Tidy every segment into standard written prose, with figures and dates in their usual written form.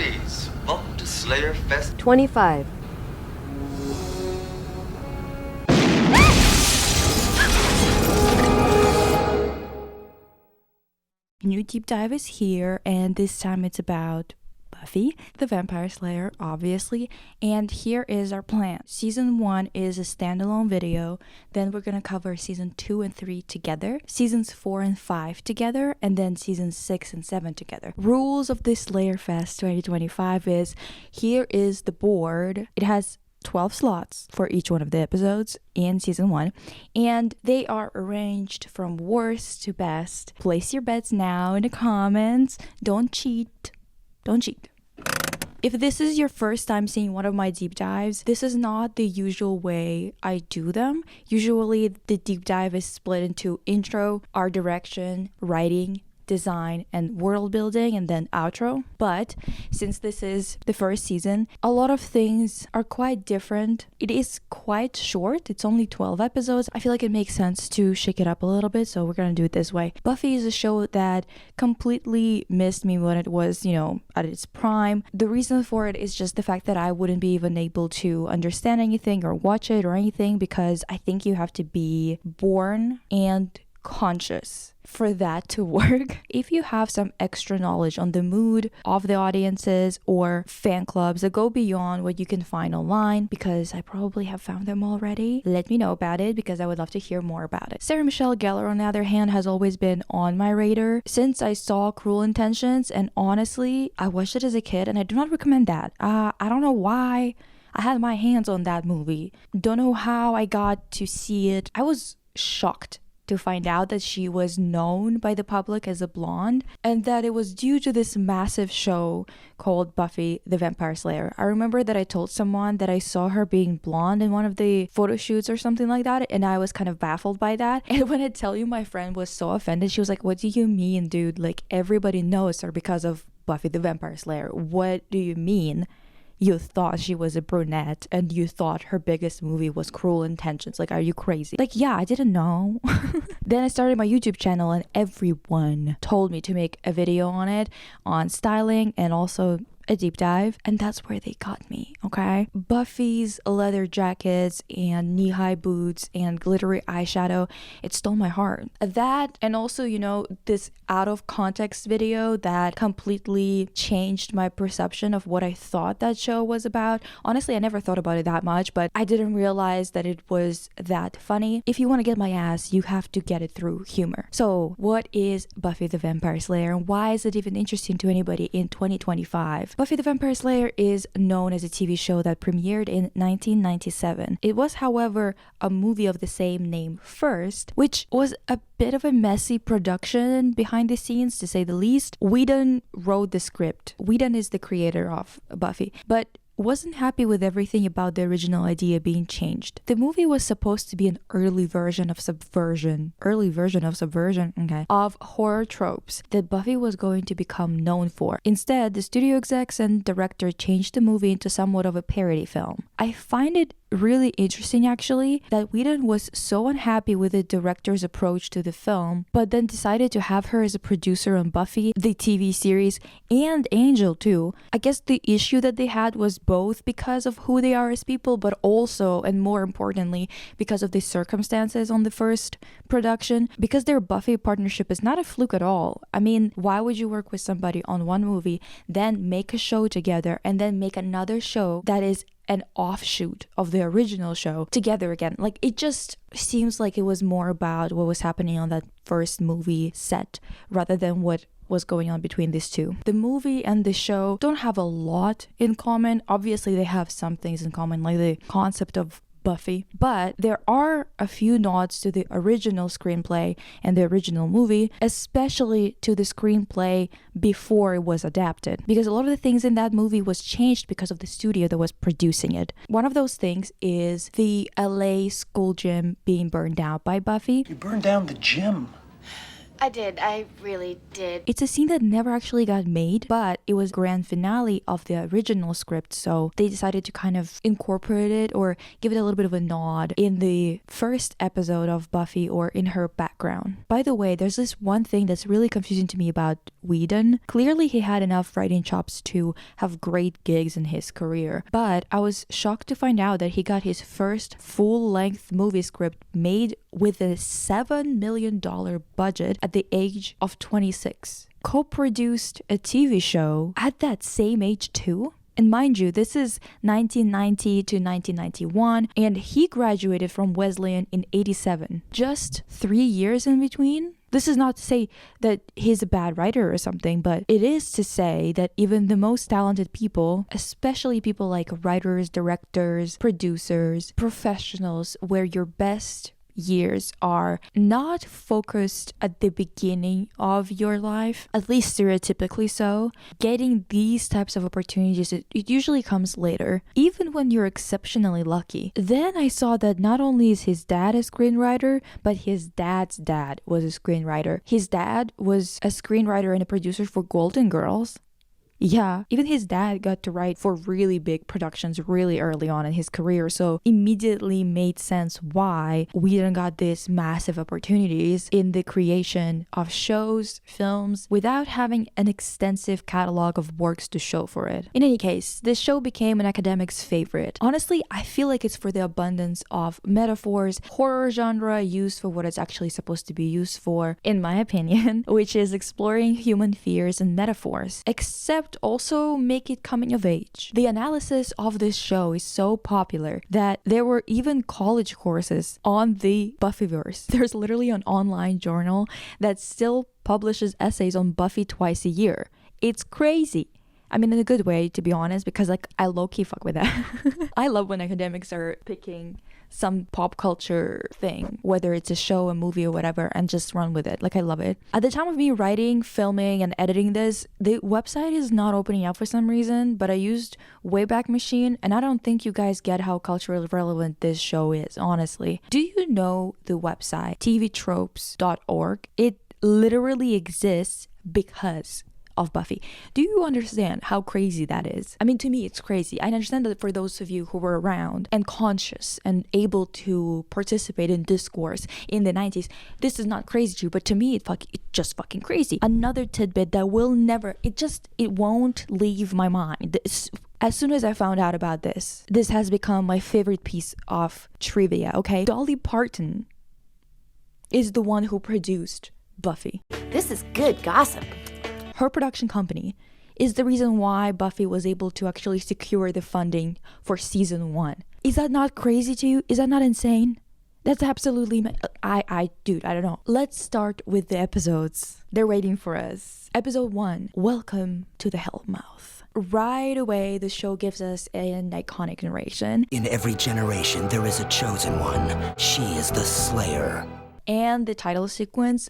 Fairies, welcome to Slayer Fest 25. New deep dive is here, and this time it's about Buffy the Vampire Slayer, obviously. And here is our plan. Season 1 is a standalone video, then we're gonna cover season 2 and 3 together, seasons 4 and 5 together, and then seasons 6 and 7 together. Rules of this Slayer Fest 2025 is, here is the board. It has 12 slots for each one of the episodes in season 1, and they are arranged from worst to best. Place your bets now in the comments. Don't cheat. If this is your first time seeing one of my deep dives, this is not the usual way I do them. Usually the deep dive is split into intro, art direction, writing, design, and world building, and then outro. But since this is the first season, a lot of things are quite different. It is quite short. It's only 12 episodes. I feel like it makes sense to shake it up a little bit, so we're gonna do it this way. Buffy is a show that completely missed me when it was, at its prime. The reason for it is just the fact that I wouldn't be even able to understand anything or watch it or anything, because I think you have to be born and conscious for that to work. If you have some extra knowledge on the mood of the audiences or fan clubs that go beyond what you can find online, because I probably have found them already, let me know about it, because I would love to hear more about it. Sarah Michelle Gellar, on the other hand, has always been on my radar since I saw Cruel Intentions, and honestly, I watched it as a kid and I do not recommend that. I don't know why I had my hands on that movie. Don't know how I got to see it. I was shocked to find out that she was known by the public as a blonde, and that it was due to this massive show called Buffy the Vampire Slayer. I remember that I told someone that I saw her being blonde in one of the photo shoots or something like that, and I was kind of baffled by that. And when I tell you, my friend was so offended. She was like, "What do you mean, dude? Like, everybody knows her because of Buffy the Vampire Slayer. What do you mean you thought she was a brunette and you thought her biggest movie was Cruel Intentions? Like, are you crazy?" Like, yeah, I didn't know. Then I started my YouTube channel and everyone told me to make a video on it, on styling and also a deep dive, and that's where they got me, okay? Buffy's leather jackets and knee-high boots and glittery eyeshadow, it stole my heart. That, and also, this out of context video that completely changed my perception of what I thought that show was about. Honestly, I never thought about it that much, but I didn't realize that it was that funny. If you want to get my ass, you have to get it through humor. So what is Buffy the Vampire Slayer, and why is it even interesting to anybody in 2025? Buffy the Vampire Slayer is known as a TV show that premiered in 1997. It was, however, a movie of the same name first, which was a bit of a messy production behind the scenes, to say the least. Whedon wrote the script. Whedon is the creator of Buffy, but wasn't happy with everything about the original idea being changed. The movie was supposed to be an early version of subversion, of horror tropes that Buffy was going to become known for. Instead, the studio execs and director changed the movie into somewhat of a parody film. I find it really interesting, actually, that Whedon was so unhappy with the director's approach to the film, but then decided to have her as a producer on Buffy, the TV series, and Angel too. I guess the issue that they had was both because of who they are as people, but also, and more importantly, because of the circumstances on the first production. Because their Buffy partnership is not a fluke at all. I mean, why would you work with somebody on one movie, then make a show together, and then make another show that is an offshoot of the original show together again? Like, it just seems like it was more about what was happening on that first movie set rather than what was going on between these two. The movie and the show don't have a lot in common. Obviously, they have some things in common, like the concept of Buffy, but there are a few nods to the original screenplay and the original movie, especially to the screenplay before it was adapted, because a lot of the things in that movie was changed because of the studio that was producing it. One of those things is the LA school gym being burned out by Buffy. You burned down the gym. I did. I really did. It's a scene that never actually got made, but it was grand finale of the original script, so they decided to kind of incorporate it or give it a little bit of a nod in the first episode of Buffy or in her background. By the way, there's this one thing that's really confusing to me about Whedon. Clearly he had enough writing chops to have great gigs in his career, but I was shocked to find out that he got his first full-length movie script made with a $7 million budget at the age of 26. Co-produced a TV show at that same age too? And mind you, this is 1990 to 1991, and he graduated from Wesleyan in 87. Just 3 years in between? This is not to say that he's a bad writer or something, but it is to say that even the most talented people, especially people like writers, directors, producers, professionals, where your best years are not focused at the beginning of your life, at least stereotypically so. Getting these types of opportunities, it usually comes later, even when you're exceptionally lucky. Then I saw that not only is his dad a screenwriter, but his dad's dad was a screenwriter. His dad was a screenwriter and a producer for Golden Girls. Yeah, even his dad got to write for really big productions really early on in his career, so immediately made sense why Whedon got these massive opportunities in the creation of shows, films, without having an extensive catalog of works to show for it. In any case, this show became an academic's favorite. Honestly, I feel like it's for the abundance of metaphors, horror genre used for what it's actually supposed to be used for, in my opinion, which is exploring human fears and metaphors. Except also make it coming of age. The analysis of this show is so popular that there were even college courses on the Buffyverse. There's literally an online journal that still publishes essays on Buffy twice a year. It's crazy. I mean, in a good way, to be honest, because like I low-key fuck with that. I love when academics are picking some pop culture thing, whether it's a show, a movie, or whatever, and just run with it. Like, I love it. At the time of me writing, filming, and editing this, the website is not opening up for some reason, but I used Wayback Machine, and I don't think you guys get how culturally relevant this show is, honestly. Do you know the website tvtropes.org? It literally exists because of Buffy. Do you understand how crazy that is? I mean, to me, it's crazy. I understand that for those of you who were around and conscious and able to participate in discourse in the 90s, this is not crazy to you, but to me, it's just fucking crazy. Another tidbit that will never, it won't leave my mind. As soon as I found out about this has become my favorite piece of trivia, okay? Dolly Parton is the one who produced Buffy. This is good gossip. Her production company is the reason why Buffy was able to actually secure the funding for season 1. Is that not crazy to you? Is that not insane? That's absolutely, dude, I don't know. Let's start with the episodes. They're waiting for us. Episode 1, Welcome to the Hellmouth. Right away, the show gives us an iconic narration. In every generation, there is a chosen one. She is the Slayer. And the title sequence.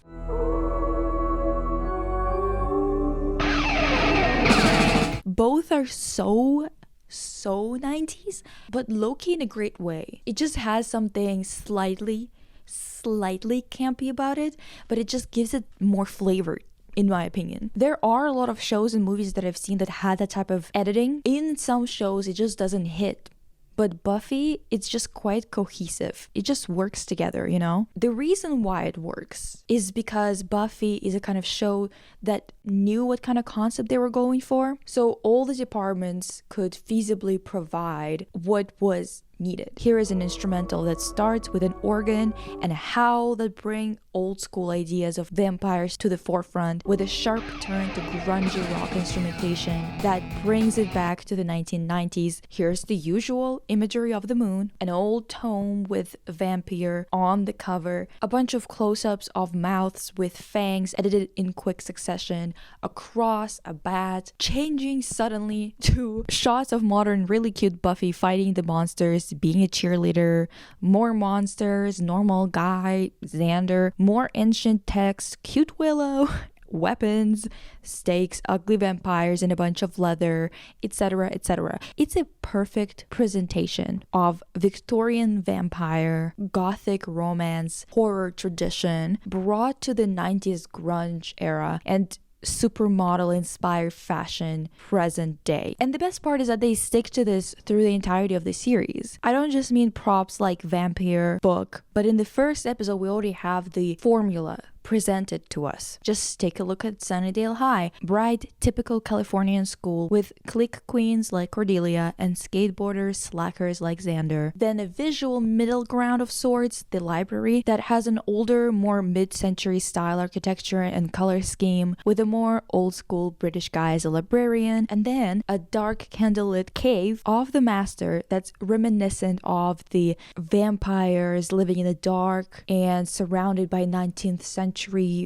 Both are so 90s, but low-key in a great way. It just has something slightly campy about it, but it just gives it more flavor, in my opinion. There are a lot of shows and movies that I've seen that had that type of editing. In some shows, it just doesn't hit. But Buffy, it's just quite cohesive. It just works together, you know? The reason why it works is because Buffy is a kind of show that knew what kind of concept they were going for. So all the departments could feasibly provide what was needed. Here is an instrumental that starts with an organ and a howl that bring old school ideas of vampires to the forefront, with a sharp turn to grungy rock instrumentation that brings it back to the 1990s. Here's the usual imagery of the moon, an old tome with a vampire on the cover, a bunch of close-ups of mouths with fangs edited in quick succession, a cross, a bat, changing suddenly to shots of modern really cute Buffy fighting the monsters, being a cheerleader, more monsters, normal guy, Xander, more ancient text, cute Willow. weapons, stakes, ugly vampires, and a bunch of leather, etc., etc. It's a perfect presentation of Victorian vampire, gothic romance, horror tradition brought to the 90s grunge era and supermodel inspired fashion present day. And the best part is that they stick to this through the entirety of the series. I don't just mean props like vampire book, but in the first episode we already have the formula presented to us. Just take a look at Sunnydale High, bright, typical Californian school with clique queens like Cordelia and skateboarders, slackers like Xander. Then a visual middle ground of sorts, the library, that has an older, more mid-century style architecture and color scheme with a more old-school British guy as a librarian, and then a dark candlelit cave of the master that's reminiscent of the vampires living in the dark and surrounded by 19th century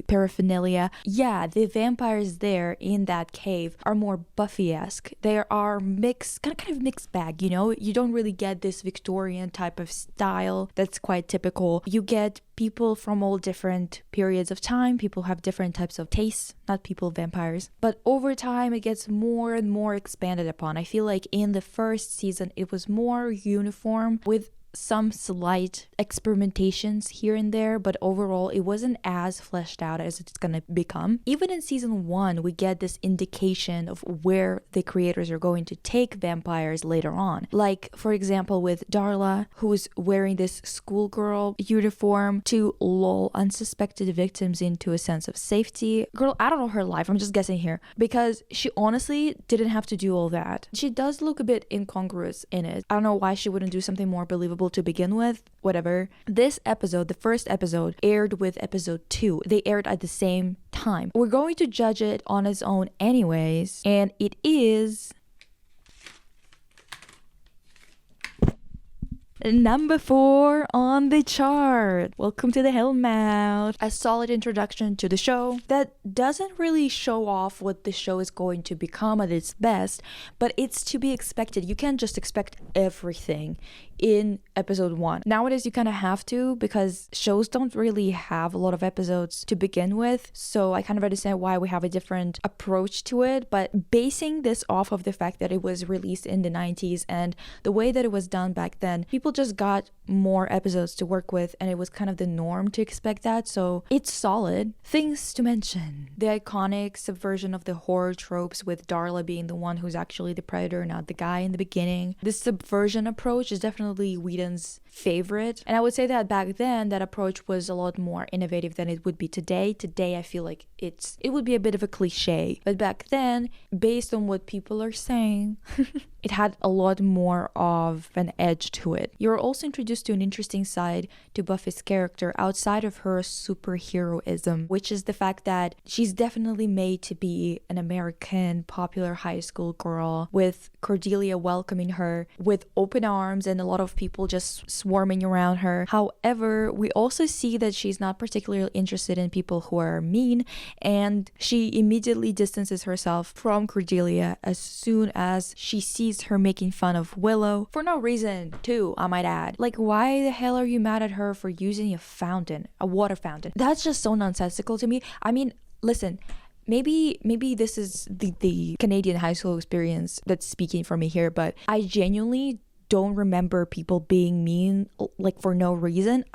paraphernalia. Yeah, the vampires there in that cave are more Buffy-esque. They are mixed, kind of mixed bag, you know? You don't really get this Victorian type of style that's quite typical. You get people from all different periods of time. People have different types of tastes, not people, vampires. But over time, it gets more and more expanded upon. I feel like in the first season, it was more uniform with some slight experimentations here and there, but overall it wasn't as fleshed out as it's gonna become. Even in season 1, we get this indication of where the creators are going to take vampires later on. Like, for example, with Darla, who's wearing this schoolgirl uniform to lull unsuspected victims into a sense of safety. Girl, I don't know her life, I'm just guessing here, because she honestly didn't have to do all that. She does look a bit incongruous in it. I don't know why she wouldn't do something more believable to begin with, whatever. This episode, the first episode, aired with episode 2. They aired at the same time. We're going to judge it on its own anyways, and it is number 4 on the chart. Welcome to the Hellmouth. A solid introduction to the show that doesn't really show off what the show is going to become at its best, but it's to be expected. You can't just expect everything in episode 1. Nowadays you kind of have to, because shows don't really have a lot of episodes to begin with, so I kind of understand why we have a different approach to it. But basing this off of the fact that it was released in the 90s and the way that it was done back then, people just got more episodes to work with, and it was kind of the norm to expect that, so it's solid. Things to mention: the iconic subversion of the horror tropes, with Darla being the one who's actually the predator, not the guy in the beginning. This subversion approach is definitely Whedon's favorite, and I would say that back then that approach was a lot more innovative than it would be today. Today I feel like it would be a bit of a cliche, but back then, based on what people are saying, it had a lot more of an edge to it. You're also introduced to an interesting side to Buffy's character outside of her superheroism, which is the fact that she's definitely made to be an American popular high school girl, with Cordelia welcoming her with open arms and a lot of people just swarming around her. However, we also see that she's not particularly interested in people who are mean, and she immediately distances herself from Cordelia as soon as she sees her making fun of Willow, for no reason too, I might add. Like, why the hell are you mad at her for using a water fountain? That's just so nonsensical to me. I mean, listen, maybe this is the Canadian high school experience that's speaking for me here, but I genuinely don't remember people being mean, like, for no reason.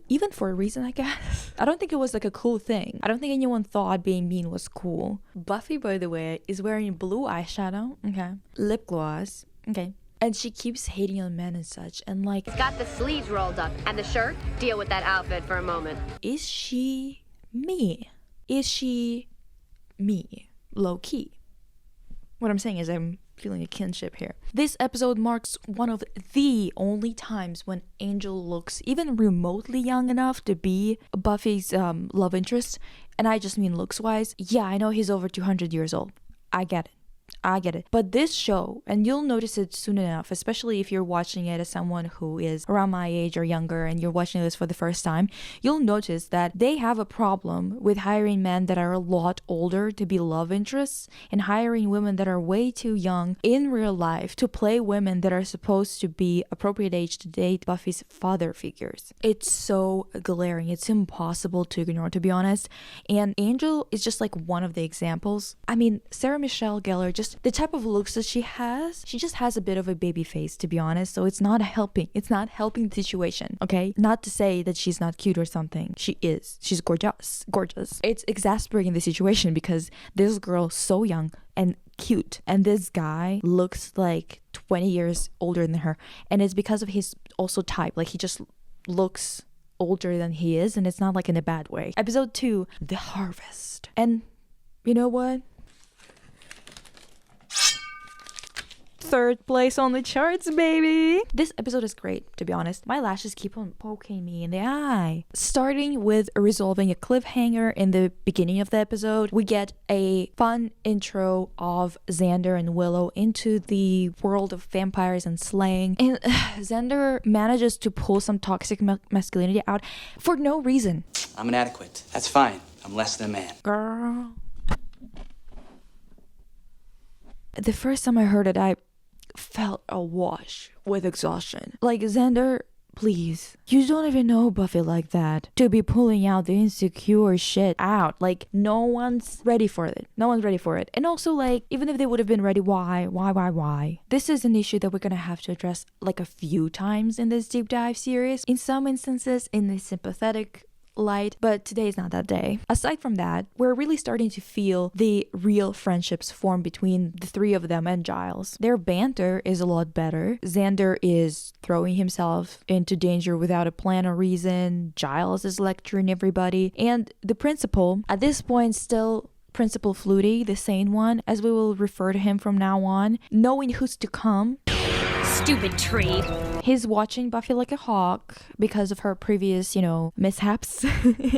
Even for a reason, I guess. I don't think it was like a cool thing. I don't think anyone thought being mean was cool. Buffy, by the way, is wearing blue eyeshadow, okay, lip gloss, okay, and she keeps hating on men and such, and like, It's got the sleeves rolled up and the shirt. Deal with that outfit for a moment. is she me? Is she me? Low key. What I'm saying is I'm feeling a kinship here. This episode marks one of the only times when Angel looks even remotely young enough to be Buffy's love interest, and I just mean looks wise. Yeah, I know he's over 200 years old. I get it. I get it. But this show, and you'll notice it soon enough, especially if you're watching it as someone who is around my age or younger and you're watching this for the first time, you'll notice that they have a problem with hiring men that are a lot older to be love interests and hiring women that are way too young in real life to play women that are supposed to be appropriate age to date Buffy's father figures. It's so glaring. It's impossible to ignore, to be honest. And Angel is just like one of the examples. I mean, Sarah Michelle Gellar, just the type of looks that she just has a bit of a baby face, to be honest, so it's not helping the situation, okay? Not to say that she's not cute or something. She's gorgeous. It's exasperating the situation because this girl so young and cute, and this guy looks like 20 years older than her, and it's because of his also type, like he just looks older than he is, and it's not like in a bad way. Episode 2, The Harvest. And you know what? 3rd place on the charts, baby. This episode is great, to be honest. My lashes keep on poking me in the eye. Starting with resolving a cliffhanger in the beginning of the episode, we get a fun intro of Xander and Willow into the world of vampires and slaying. And Xander manages to pull some toxic masculinity out for no reason. I'm inadequate. That's fine. I'm less than a man. Girl. The first time I heard it, I felt awash with exhaustion. Like, Xander, please. You don't even know Buffy like that. To be pulling out the insecure shit out. Like, no one's ready for it. And also, like, even if they would have been ready, why? This is an issue that we're gonna have to address like a few times in this deep dive series. In some instances, in the sympathetic light, but today is not that day. Aside from that, we're really starting to feel the real friendships form between the three of them and Giles. Their banter is a lot better. Xander is throwing himself into danger without a plan or reason. Giles is lecturing everybody. And the principal, at this point still Principal Flutie, the sane one, as we will refer to him from now on, knowing who's to come. Stupid tree. He's watching Buffy like a hawk because of her previous, mishaps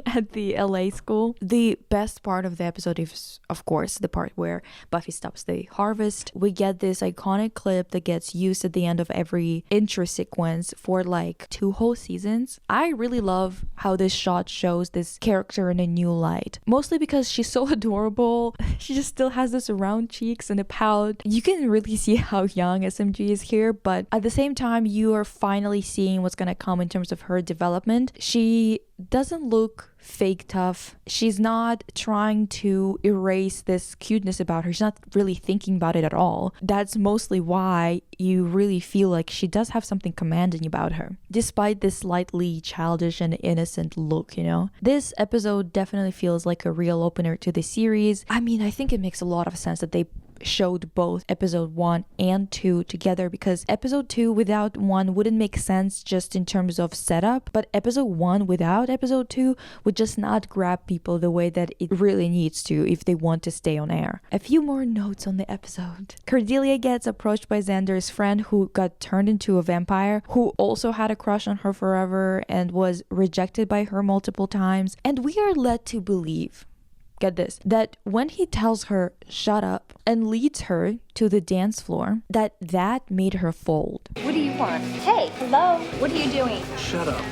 at the LA school. The best part of the episode is, of course, the part where Buffy stops the harvest. We get this iconic clip that gets used at the end of every intro sequence for like 2 whole seasons. I really love how this shot shows this character in a new light. Mostly because she's so adorable. She just still has those round cheeks and a pout. You can really see how young SMG is here, but at the same time, you are finally seeing what's gonna come in terms of her development. She doesn't look fake tough. She's not trying to erase this cuteness about her. She's not really thinking about it at all. That's mostly why you really feel like she does have something commanding about her, despite this slightly childish and innocent look, This episode definitely feels like a real opener to the series. I mean, I think it makes a lot of sense that they showed both episode 1 and 2 together, because episode 2 without 1 wouldn't make sense just in terms of setup, but episode 1 without episode 2 would just not grab people the way that it really needs to if they want to stay on air. A few more notes on the episode. Cordelia gets approached by Xander's friend who got turned into a vampire, who also had a crush on her forever and was rejected by her multiple times, and we are led to believe, get this, that when he tells her shut up and leads her to the dance floor, that made her fold. What do you want? Hey, hello, what are you doing? Shut up.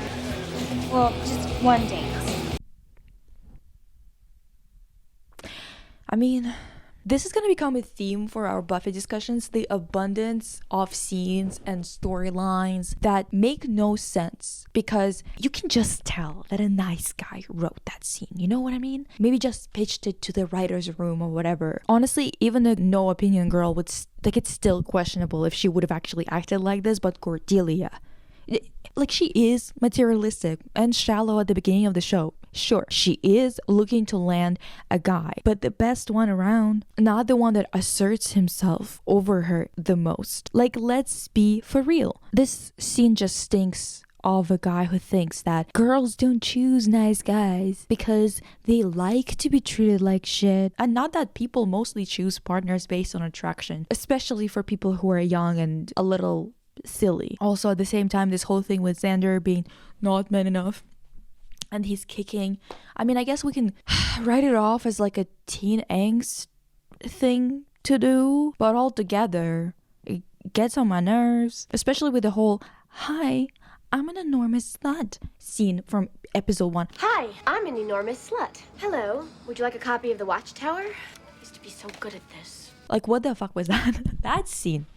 Well, just one dance. I mean, this is going to become a theme for our Buffy discussions, the abundance of scenes and storylines that make no sense because you can just tell that a nice guy wrote that scene. You know what I mean? Maybe just pitched it to the writer's room or whatever. Honestly, even a no opinion girl would, it's still questionable if she would have actually acted like this, but Cordelia, like, she is materialistic and shallow at the beginning of the show. Sure, she is looking to land a guy, but the best one around, not the one that asserts himself over her the most. Like, let's be for real. This scene just stinks of a guy who thinks that girls don't choose nice guys because they like to be treated like shit. And not that people mostly choose partners based on attraction, especially for people who are young and a little silly. Also, at the same time, this whole thing with Xander being not man enough and he's kicking, I mean, I guess we can write it off as like a teen angst thing to do, but altogether, it gets on my nerves, especially with the whole, "Hi, I'm an enormous slut" scene from episode 1. Hi, I'm an enormous slut. Hello, would you like a copy of The Watchtower? I used to be so good at this. Like, what the fuck was that? That scene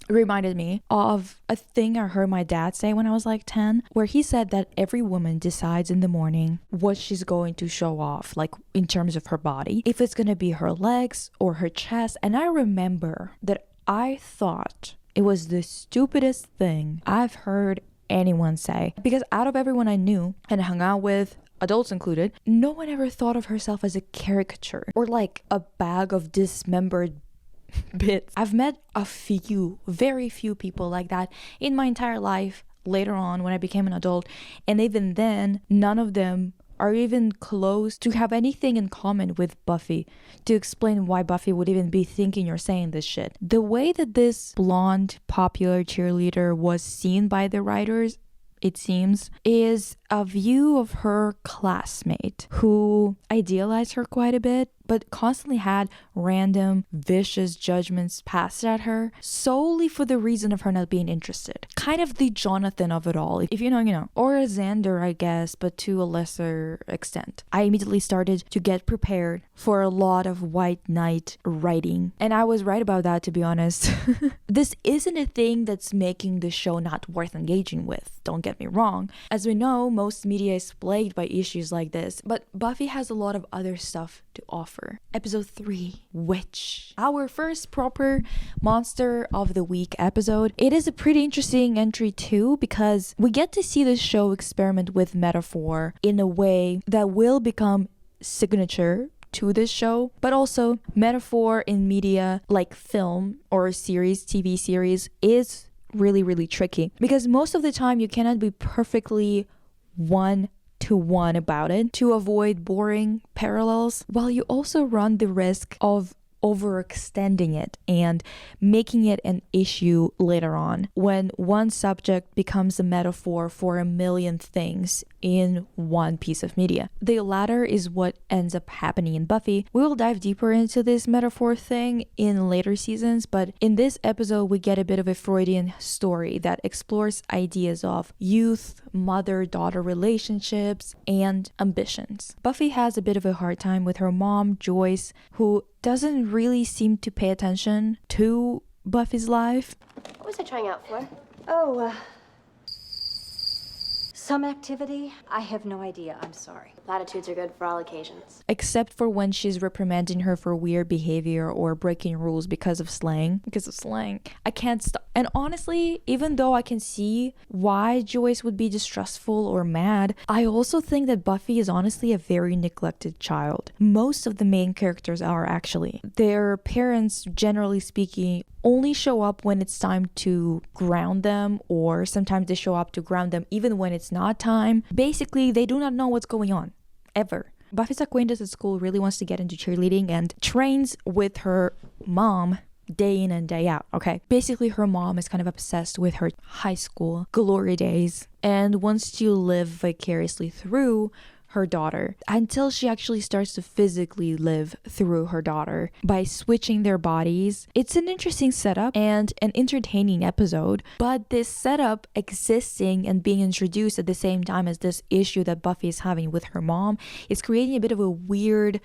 reminded me of a thing I heard my dad say when I was like 10, where he said that every woman decides in the morning what she's going to show off, like in terms of her body, if it's gonna be her legs or her chest. And I remember that I thought it was the stupidest thing I've heard anyone say, because out of everyone I knew and hung out with, adults included, no one ever thought of herself as a caricature or like a bag of dismembered bits. I've met a few, very few people like that in my entire life later on when I became an adult, and even then, none of them are even close to have anything in common with Buffy to explain why Buffy would even be thinking or saying this shit. The way that this blonde, popular cheerleader was seen by the writers, it seems, is a view of her classmate who idealized her quite a bit, but constantly had random, vicious judgments passed at her solely for the reason of her not being interested. Kind of the Jonathan of it all, if you know, you know. Or a Xander, I guess, but to a lesser extent. I immediately started to get prepared for a lot of White Knight writing. And I was right about that, to be honest. This isn't a thing that's making the show not worth engaging with, don't get me wrong. As we know, most media is plagued by issues like this, but Buffy has a lot of other stuff to offer. Episode 3, Witch. Our first proper Monster of the Week episode. It is a pretty interesting entry too, because we get to see the show experiment with metaphor in a way that will become signature to this show, but also metaphor in media like film or series, TV series, is really, really tricky, because most of the time you cannot be perfectly one-to-one about it to avoid boring parallels, while you also run the risk of overextending it and making it an issue later on when one subject becomes a metaphor for a million things in one piece of media. The latter is what ends up happening in Buffy. We will dive deeper into this metaphor thing in later seasons, but in this episode we get a bit of a Freudian story that explores ideas of youth, mother-daughter relationships, and ambitions. Buffy has a bit of a hard time with her mom, Joyce, who doesn't really seem to pay attention to Buffy's life. What was I trying out for? Some activity? I have no idea. I'm sorry. Latitudes are good for all occasions. Except for when she's reprimanding her for weird behavior or breaking rules because of slang. I can't stop. And honestly, even though I can see why Joyce would be distrustful or mad, I also think that Buffy is honestly a very neglected child. Most of the main characters are actually. Their parents, generally speaking, only show up when it's time to ground them, or sometimes they show up to ground them even when it's not time. Basically, they do not know what's going on, ever. Buffy's acquaintance at school really wants to get into cheerleading and trains with her mom day in and day out, okay? Basically, her mom is kind of obsessed with her high school glory days and wants to live vicariously through her daughter until she actually starts to physically live through her daughter by switching their bodies. It's an interesting setup and an entertaining episode, but this setup existing and being introduced at the same time as this issue that Buffy is having with her mom is creating a bit of a weird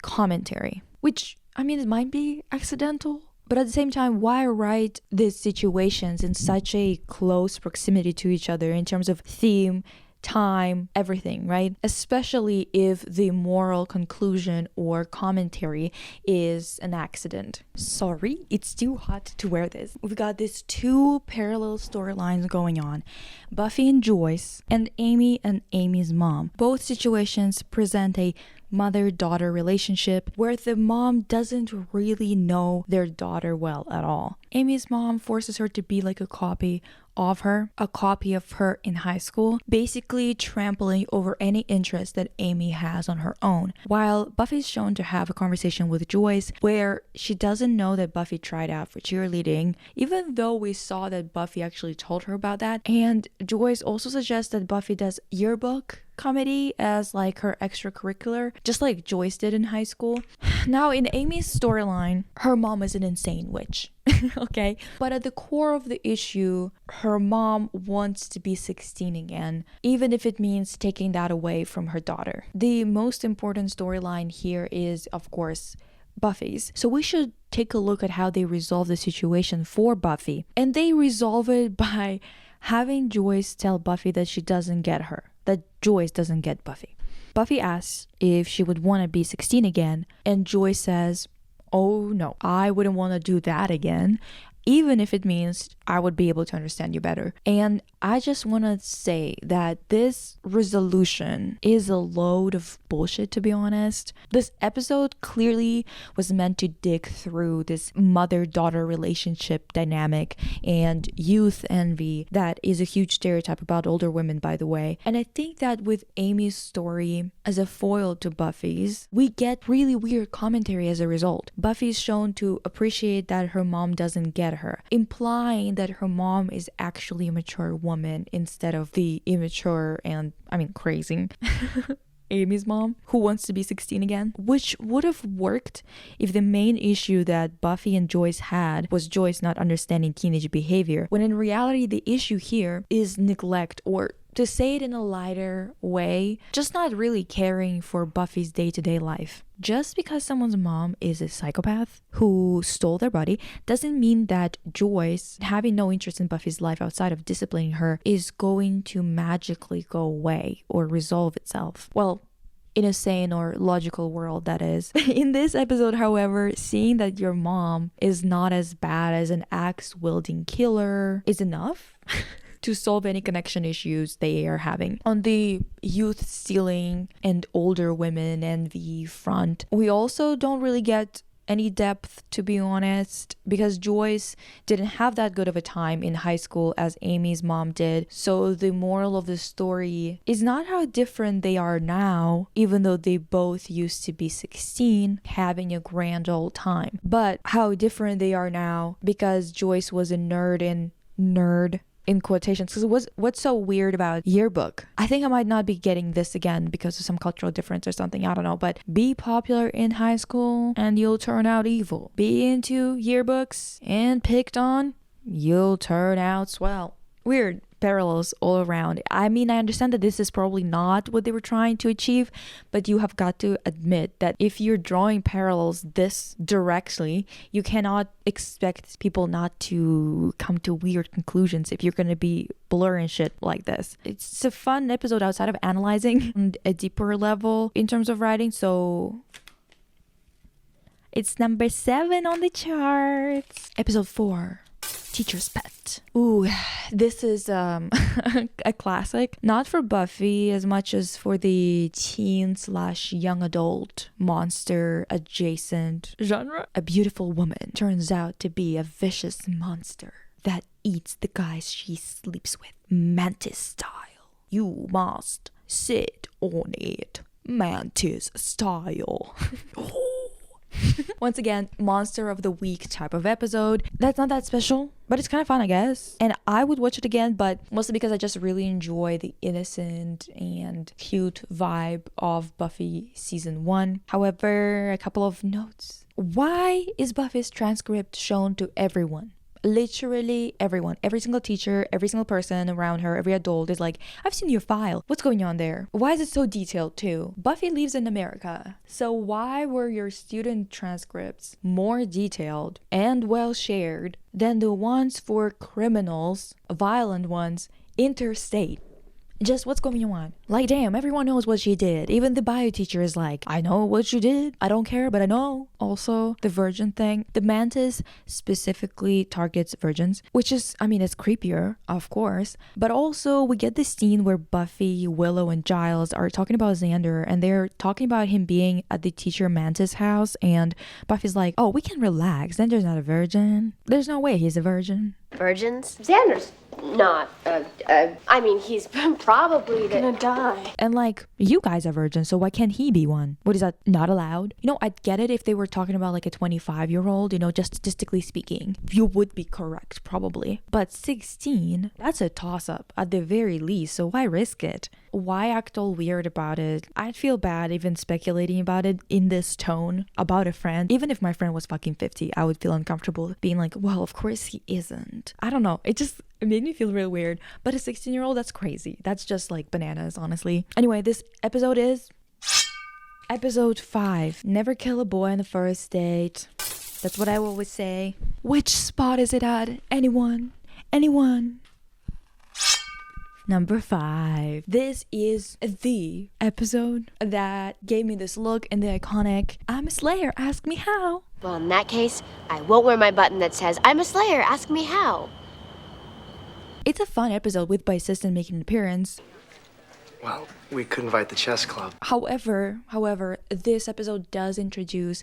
commentary, which, I mean, it might be accidental, but at the same time, why write these situations in such a close proximity to each other in terms of theme, time, everything, right? Especially if the moral conclusion or commentary is an accident. Sorry, it's too hot to wear this. We've got these two parallel storylines going on. Buffy and Joyce, and Amy and Amy's mom. Both situations present a mother-daughter relationship where the mom doesn't really know their daughter well at all. Amy's mom forces her to be like a copy of her, a copy of her in high school, basically trampling over any interest that Amy has on her own. While Buffy's shown to have a conversation with Joyce where she doesn't know that Buffy tried out for cheerleading, even though we saw that Buffy actually told her about that. And Joyce also suggests that Buffy does yearbook comedy as like her extracurricular, just like Joyce did in high school. Now in Amy's storyline, her mom is an insane witch. Okay, but at the core of the issue, her mom wants to be 16 again, even if it means taking that away from her daughter. The most important storyline here is, of course, Buffy's. So we should take a look at how they resolve the situation for Buffy. And they resolve it by having Joyce tell Buffy that she doesn't get her, that Joyce doesn't get Buffy. Buffy asks if she would want to be 16 again, and Joyce says, "Oh no, I wouldn't want to do that again, even if it means I would be able to understand you better." And I just want to say that this resolution is a load of bullshit, to be honest. This episode clearly was meant to dig through this mother-daughter relationship dynamic and youth envy that is a huge stereotype about older women, by the way. And I think that with Amy's story as a foil to Buffy's, we get really weird commentary as a result. Buffy's shown to appreciate that her mom doesn't get her, implying that her mom is actually a mature woman instead of the immature and, crazy Amy's mom who wants to be 16 again, which would have worked if the main issue that Buffy and Joyce had was Joyce not understanding teenage behavior, when in reality the issue here is neglect, or to say it in a lighter way, just not really caring for Buffy's day-to-day life. Just because someone's mom is a psychopath who stole their body doesn't mean that Joyce, having no interest in Buffy's life outside of disciplining her, is going to magically go away or resolve itself. Well, in a sane or logical world, that is. In this episode, however, seeing that your mom is not as bad as an axe-wielding killer is enough to solve any connection issues they are having. On the youth stealing and older women envy front, we also don't really get any depth, to be honest, because Joyce didn't have that good of a time in high school as Amy's mom did. So the moral of the story is not how different they are now, even though they both used to be 16 having a grand old time, but how different they are now because Joyce was a nerd in quotations, because what's so weird about yearbook, I think I might not be getting this again because of some cultural difference or something, I don't know, but be popular in high school and you'll turn out evil. Be into yearbooks and picked on, you'll turn out swell. Weird parallels all around. I understand that this is probably not what they were trying to achieve, but you have got to admit that if you're drawing parallels this directly, you cannot expect people not to come to weird conclusions if you're going to be blurring shit like this. It's a fun episode outside of analyzing and a deeper level in terms of writing, so it's number 7 on the charts. Episode 4. Teacher's Pet. Ooh, this is a classic. Not for Buffy as much as for the teen/young adult monster adjacent genre. A beautiful woman turns out to be a vicious monster that eats the guys she sleeps with, mantis style. You must sit on it, mantis style. Once again, monster of the week type of episode. That's not that special, but it's kind of fun, I guess. And I would watch it again, but mostly because I just really enjoy the innocent and cute vibe of Buffy season 1. However, a couple of notes. Why is Buffy's transcript shown to everyone? Literally everyone, every single teacher, every single person around her, every adult is like, I've seen your file. What's going on there? Why is it so detailed too? Buffy lives in America. So why were your student transcripts more detailed and well shared than the ones for criminals, violent ones, interstate? Just what's going on? Like, damn, everyone knows what she did. Even the bio teacher is like, I know what you did. I don't care, but I know. Also, the virgin thing. The mantis specifically targets virgins, which is, it's creepier, of course. But also, we get this scene where Buffy, Willow, and Giles are talking about Xander, and they're talking about him being at the teacher mantis house, and Buffy's like, oh, we can relax. Xander's not a virgin. There's no way he's a virgin. Virgins? Xander's not, I mean, he's probably gonna die. And like, you guys are virgins, so why can't he be one? What is that, not allowed? You know, I'd get it if they were talking about like a 25-year-old, you know, just statistically speaking. You would be correct, probably. But 16, that's a toss-up at the very least, so why risk it? Why act all weird about it? I'd feel bad even speculating about it in this tone about a friend. Even if my friend was fucking 50, I would feel uncomfortable being like, well, of course he isn't. I don't know. It made me feel real weird. But a 16-year-old, that's crazy. That's just like bananas, honestly. Anyway, this episode is episode 5. Never kill a boy on the first date. That's what I always say. Which spot is it at? Anyone? Number 5. This is the episode that gave me this look and the iconic "I'm a Slayer, ask me how." Well, in that case, I won't wear my button that says, I'm a Slayer, ask me how. It's a fun episode with Bysiston making an appearance. Well, we could invite the chess club. However, this episode does introduce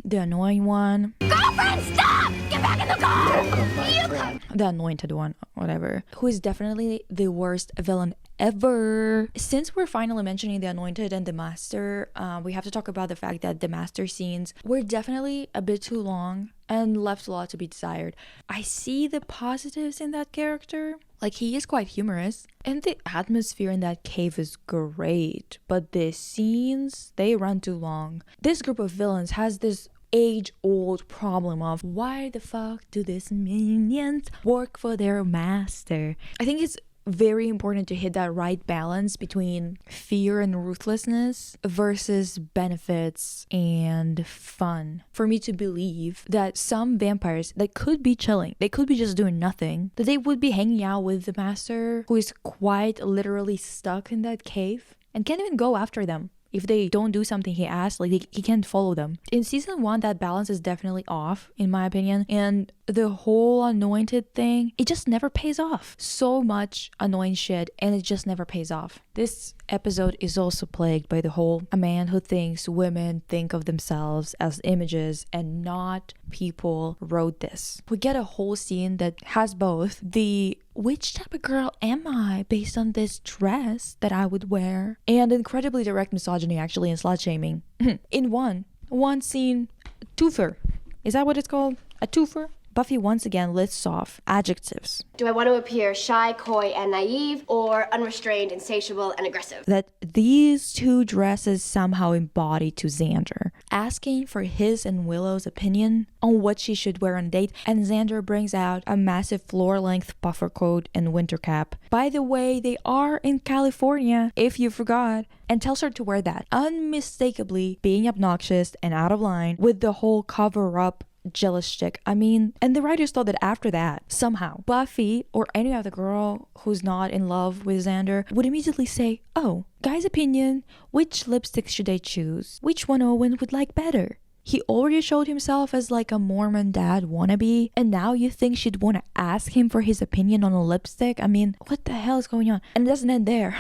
the annoying one. Girlfriend, stop! Get back in the car! The anointed one, whatever. Who is definitely the worst villain ever. Since we're finally mentioning the anointed and the master, we have to talk about the fact that the master scenes were definitely a bit too long and left a lot to be desired. I see the positives in that character. Like, he is quite humorous, and the atmosphere in that cave is great, but the scenes, they run too long. This group of villains has this age-old problem of, why the fuck do these minions work for their master? I think it's very important to hit that right balance between fear and ruthlessness versus benefits and fun. For me to believe that some vampires that could be chilling, they could be just doing nothing, that they would be hanging out with the master who is quite literally stuck in that cave and can't even go after them. If they don't do something he asks, like he can't follow them. In season 1, that balance is definitely off, in my opinion. And the whole anointed thing, it just never pays off. So much annoying shit, and it just never pays off. This episode is also plagued by the whole, a man who thinks women think of themselves as images and not people wrote this. We get a whole scene that has both the which type of girl am I based on this dress that I would wear, and incredibly direct misogyny actually and slut shaming. In one scene, twofer. Is that what it's called? A twofer? Buffy once again lists off adjectives. Do I want to appear shy, coy, and naive, or unrestrained, insatiable, and aggressive? That these two dresses somehow embody to Xander. Asking for his and Willow's opinion on what she should wear on a date, and Xander brings out a massive floor-length puffer coat and winter cap. By the way, they are in California, if you forgot, and tells her to wear that, unmistakably being obnoxious and out of line with the whole cover-up jealous chick. I mean, and the writers thought that after that, somehow, Buffy or any other girl who's not in love with Xander would immediately say, oh, guy's opinion, which lipstick should I choose? Which one Owen would like better? He already showed himself as like a Mormon dad wannabe, and now you think she'd want to ask him for his opinion on a lipstick? I mean, what the hell is going on? And it doesn't end there.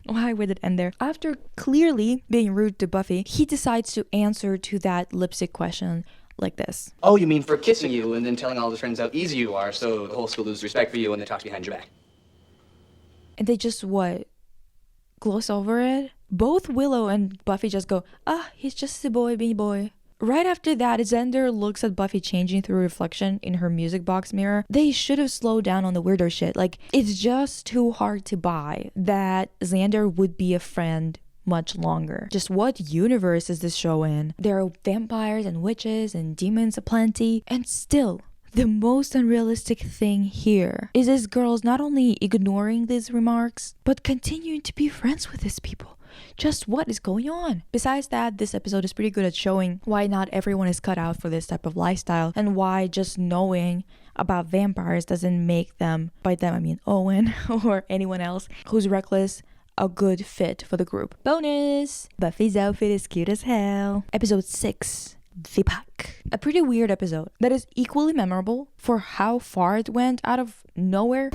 Why would it end there? After clearly being rude to Buffy, he decides to answer to that lipstick question like this. Oh, you mean for kissing you and then telling all his friends how easy you are so the whole school loses respect for you and they talk behind your back? And they just, gloss over it? Both Willow and Buffy just go, he's just a boy being boy. Right after that, Xander looks at Buffy changing through reflection in her music box mirror. They should have slowed down on the weirder shit. Like, it's just too hard to buy that Xander would be a friend much longer. Just what universe is this show in? There are vampires and witches and demons aplenty, and still, the most unrealistic thing here is this girl's not only ignoring these remarks, but continuing to be friends with these people. Just what is going on? Besides that, this episode is pretty good at showing why not everyone is cut out for this type of lifestyle, and why just knowing about vampires doesn't make them, by them I mean Owen or anyone else who's reckless, a good fit for the group. Bonus! Buffy's outfit is cute as hell. Episode 6. The Pack. A pretty weird episode that is equally memorable for how far it went out of nowhere.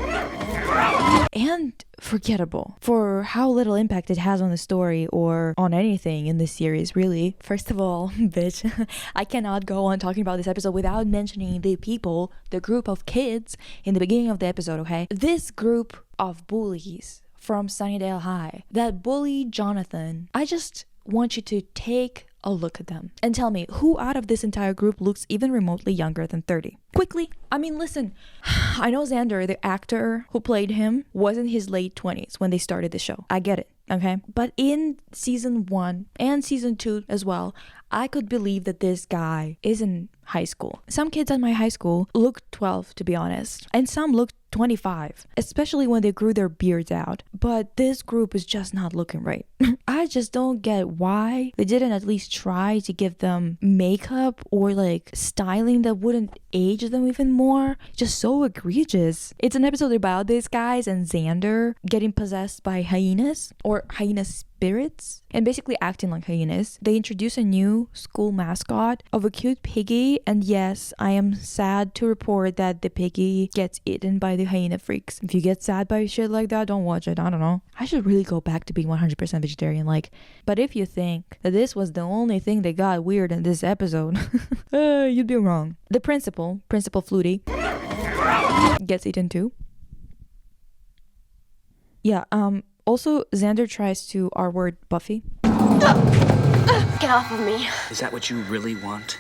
and forgettable for how little impact it has on the story or on anything in this series, really. First of all, bitch, I cannot go on talking about this episode without mentioning the people, the group of kids in the beginning of the episode, okay? This group of bullies from Sunnydale High that bully Jonathan, I just want you to take a look at them and tell me who out of this entire group looks even remotely younger than 30. Quickly. I mean, listen, I know Xander, the actor who played him, was in his late 20s when they started the show. I get it, okay? But in season 1 and season 2 as well, I could believe that this guy is in high school. Some kids at my high school looked 12, to be honest, and some looked 25, especially when they grew their beards out. But this group is just not looking right. I just don't get why they didn't at least try to give them makeup or like styling that wouldn't age them even more. Just so egregious. It's an episode about these guys and Xander getting possessed by hyenas or hyena spirits and basically acting like hyenas. They introduce a new school mascot of a cute piggy, and yes, I am sad to report that the piggy gets eaten by the hyena freaks. If you get sad by shit like that, don't watch it. I don't know. I should really go back to being 100% vegetarian, like. But if you think that this was the only thing that got weird in this episode, you'd be wrong. The Principal Flutie, gets eaten too. Yeah, also, Xander tries to R-word Buffy. Get off of me. Is that what you really want?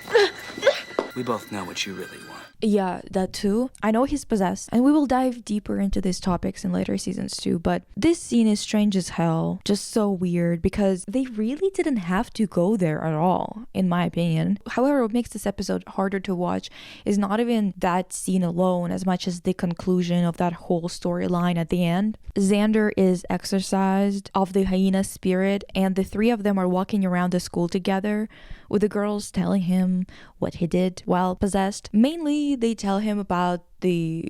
We both know what you really want. Yeah, that too. I know he's possessed, and we will dive deeper into these topics in later seasons too, but this scene is strange as hell. Just so weird, because they really didn't have to go there at all, in my opinion. However, what makes this episode harder to watch is not even that scene alone, as much as the conclusion of that whole storyline at the end. Xander is exorcised of the hyena spirit, and the three of them are walking around the school together, with the girls telling him what he did while possessed. Mainly, they tell him about the,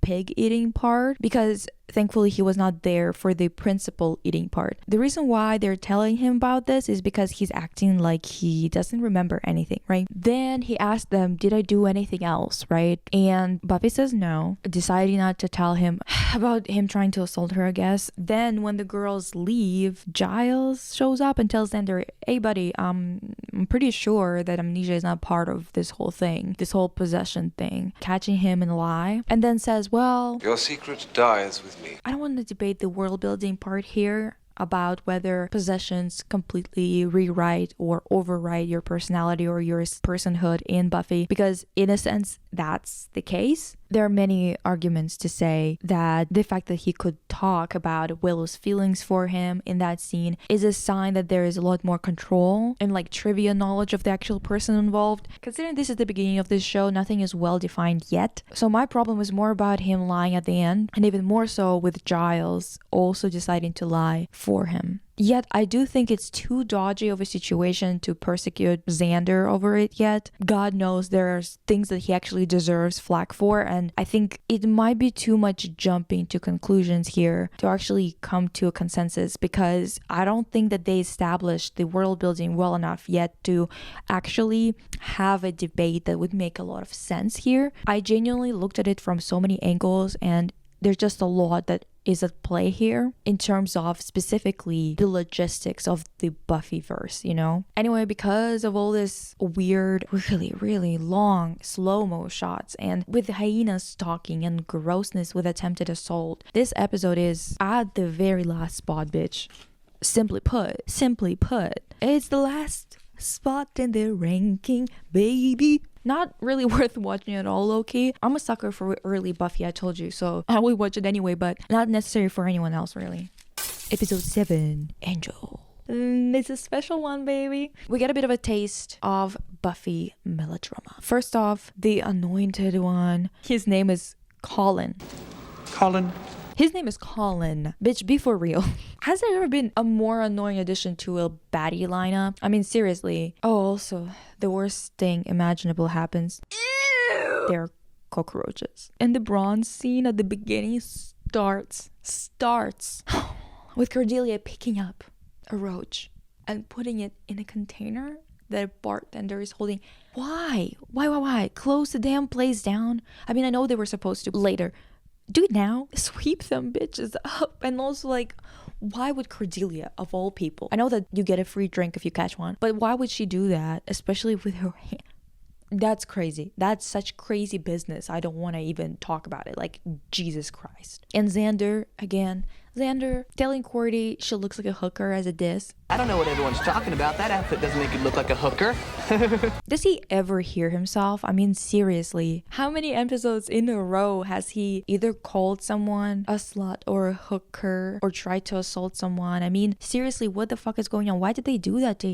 pig eating part, because thankfully he was not there for the principal eating part. The reason why they're telling him about this is because he's acting like he doesn't remember anything, right? Then he asked them, did I do anything else, right? And Buffy says no, deciding not to tell him about him trying to assault her, I guess. Then when the girls leave, Giles shows up and tells Xander, hey buddy, I'm pretty sure that amnesia is not part of this whole thing, this whole possession thing, catching him in a lie, and then says, well, your secret dies with me. I don't want to debate the world building part here about whether possessions completely rewrite or override your personality or your personhood in Buffy, because in a sense that's the case. There are many arguments to say that the fact that he could talk about Willow's feelings for him in that scene is a sign that there is a lot more control and like trivia knowledge of the actual person involved. Considering this is the beginning of this show, nothing is well defined yet. So my problem is more about him lying at the end, and even more so with Giles also deciding to lie for him. Yet, I do think it's too dodgy of a situation to persecute Xander over it yet. God knows there are things that he actually deserves flack for, and I think it might be too much jumping to conclusions here to actually come to a consensus, because I don't think that they established the world building well enough yet to actually have a debate that would make a lot of sense here. I genuinely looked at it from so many angles, and there's just a lot that is at play here in terms of specifically the logistics of the Buffyverse, Anyway, because of all this weird, really long slow-mo shots and with hyenas stalking and grossness with attempted assault, this episode is at the very last spot, bitch. Simply put, it's the last spot in the ranking, baby. Not really worth watching at all, low-key. I'm a sucker for early Buffy, I told you, so I will watch it anyway, but not necessary for anyone else, really. Episode 7, Angel. It's a special one, baby. We get a bit of a taste of Buffy melodrama. First off, the anointed one. His name is Colin. His name is Colin. Bitch, be for real. Has there ever been a more annoying addition to a baddie lineup? I mean, seriously. Oh, also, the worst thing imaginable happens. Ew! They're cockroaches. And the bronze scene at the beginning starts with Cordelia picking up a roach and putting it in a container that a bartender is holding. Why? Close the damn place down. I mean, I know they were supposed to later do it now. Sweep them bitches up. And also, like, why would Cordelia, of all people, I know that you get a free drink if you catch one, but why would she do that, especially with her hand? That's crazy. That's such crazy business. I don't want to even talk about it. Like, Jesus Christ. And Xander, again, Xander telling Cordy she looks like a hooker as a diss. I don't know what everyone's talking about. That outfit doesn't make you look like a hooker. Does he ever hear himself? I mean, seriously, how many episodes in a row has he either called someone a slut or a hooker or tried to assault someone? I mean, seriously, what the fuck is going on? Why did they do that?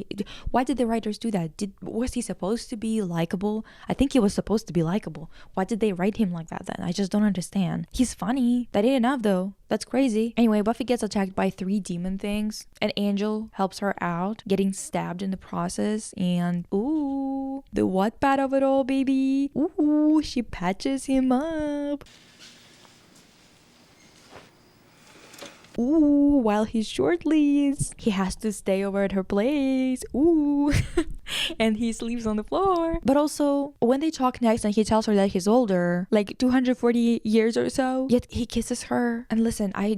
Why did the writers do that? Was he supposed to be likable? I think he was supposed to be likable. Why did they write him like that then? I just don't understand. He's funny. That ain't enough though. That's crazy. Anyway, Buffy gets attacked by 3 demon things. An angel helps her out, getting stabbed in the process. And ooh, the what part of it all, baby. Ooh, she patches him up. Ooh, while he's shortleys, he has to stay over at her place. Ooh. And he sleeps on the floor. But also, when they talk next and he tells her that he's older, like 240 years or so, yet he kisses her. And listen, I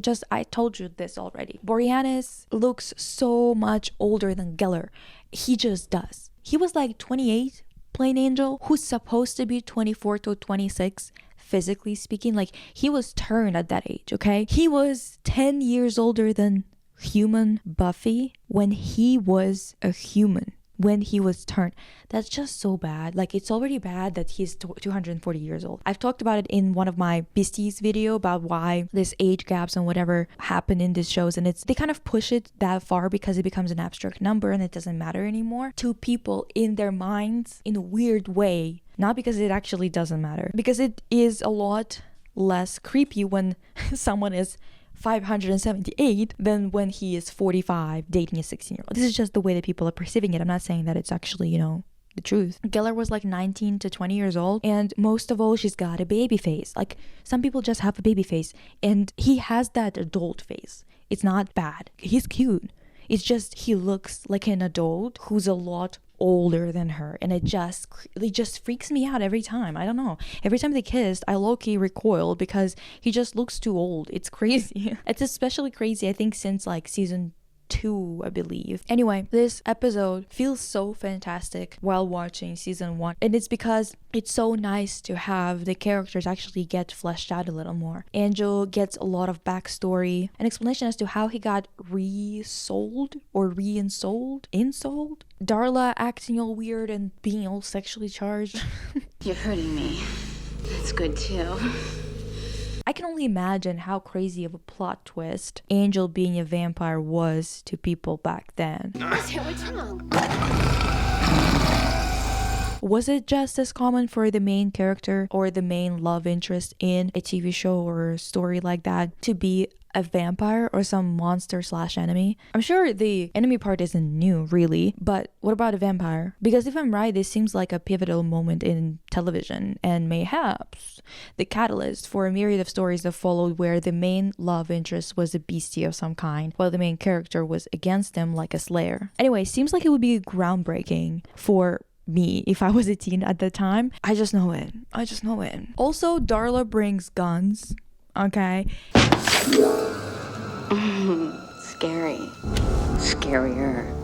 told you this already. Boreanaz looks so much older than Geller. He just does. He was like 28, plain angel, who's supposed to be 24 to 26. Physically speaking, like, he was turned at that age, okay? He was 10 years older than human Buffy when he was a human, when he was turned. That's just so bad. Like, it's already bad that he's 240 years old. I've talked about it in one of my Beasties video about why this age gaps and whatever happen in these shows, and they kind of push it that far because it becomes an abstract number and it doesn't matter anymore to people in their minds in a weird way. Not because it actually doesn't matter. Because it is a lot less creepy when someone is 578 than when he is 45 dating a 16-year-old. This is just the way that people are perceiving it. I'm not saying that it's actually, the truth. Geller was like 19 to 20 years old, and most of all, she's got a baby face. Like, some people just have a baby face, and he has that adult face. It's not bad. He's cute. It's just he looks like an adult who's a lot older than her, and it just freaks me out every time. I don't know, every time they kissed, I low-key recoiled because he just looks too old. It's crazy. It's especially crazy, I think, since like season 2, I believe. Anyway, this episode feels so fantastic while watching season 1, and it's because it's so nice to have the characters actually get fleshed out a little more. Angel gets a lot of backstory, an explanation as to how he got insold. Darla acting all weird and being all sexually charged. You're hurting me. That's good too. I can only imagine how crazy of a plot twist Angel being a vampire was to people back then. What's wrong? Was it just as common for the main character or the main love interest in a TV show or a story like that to be a vampire or some monster / enemy? I'm sure the enemy part isn't new, really, but what about a vampire? Because if I'm right, this seems like a pivotal moment in television, and mayhaps the catalyst for a myriad of stories that followed where the main love interest was a beastie of some kind, while the main character was against them like a slayer. Anyway, seems like it would be groundbreaking for me if I was a teen at the time. I just know it. Also, Darla brings guns. Okay. Scary. Scarier.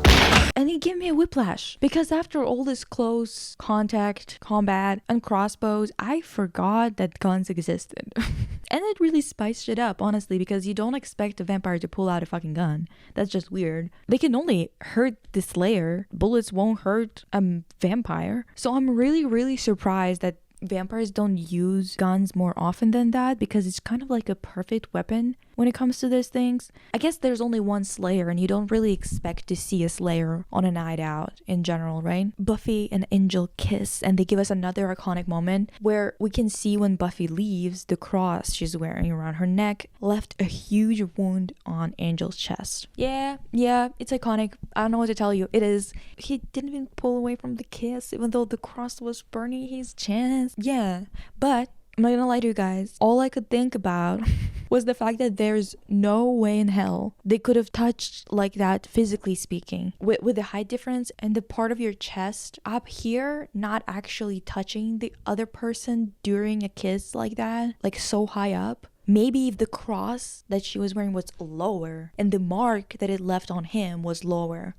And it gave me a whiplash because after all this close contact, combat, and crossbows, I forgot that guns existed. And it really spiced it up, honestly, because you don't expect a vampire to pull out a fucking gun. That's just weird. They can only hurt the Slayer. Bullets won't hurt a vampire. So I'm really, really surprised that vampires don't use guns more often than that, because it's kind of like a perfect weapon when it comes to these things. I guess there's only one Slayer and you don't really expect to see a Slayer on a night out in general, right? Buffy and Angel kiss, and they give us another iconic moment where we can see when Buffy leaves, the cross she's wearing around her neck left a huge wound on Angel's chest. Yeah, it's iconic. I don't know what to tell you. It is. He didn't even pull away from the kiss, even though the cross was burning his chest. Yeah, but I'm not gonna lie to you guys, all I could think about was the fact that there's no way in hell they could have touched like that, physically speaking, with the height difference and the part of your chest up here not actually touching the other person during a kiss like that, like so high up. Maybe if the cross that she was wearing was lower and the mark that it left on him was lower,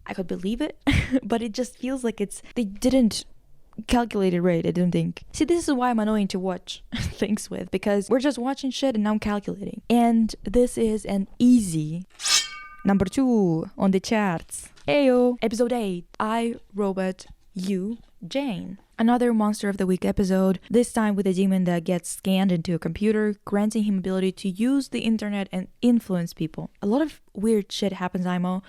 I could believe it. But it just feels like they didn't calculate it right, I don't think. See, this is why I'm annoying to watch things with, because we're just watching shit and I'm calculating. And this is an easy number 2 on the charts. Heyo! Episode 8, I, Robot, You, Jane. Another Monster of the Week episode, this time with a demon that gets scanned into a computer, granting him ability to use the internet and influence people. A lot of weird shit happens, Imo.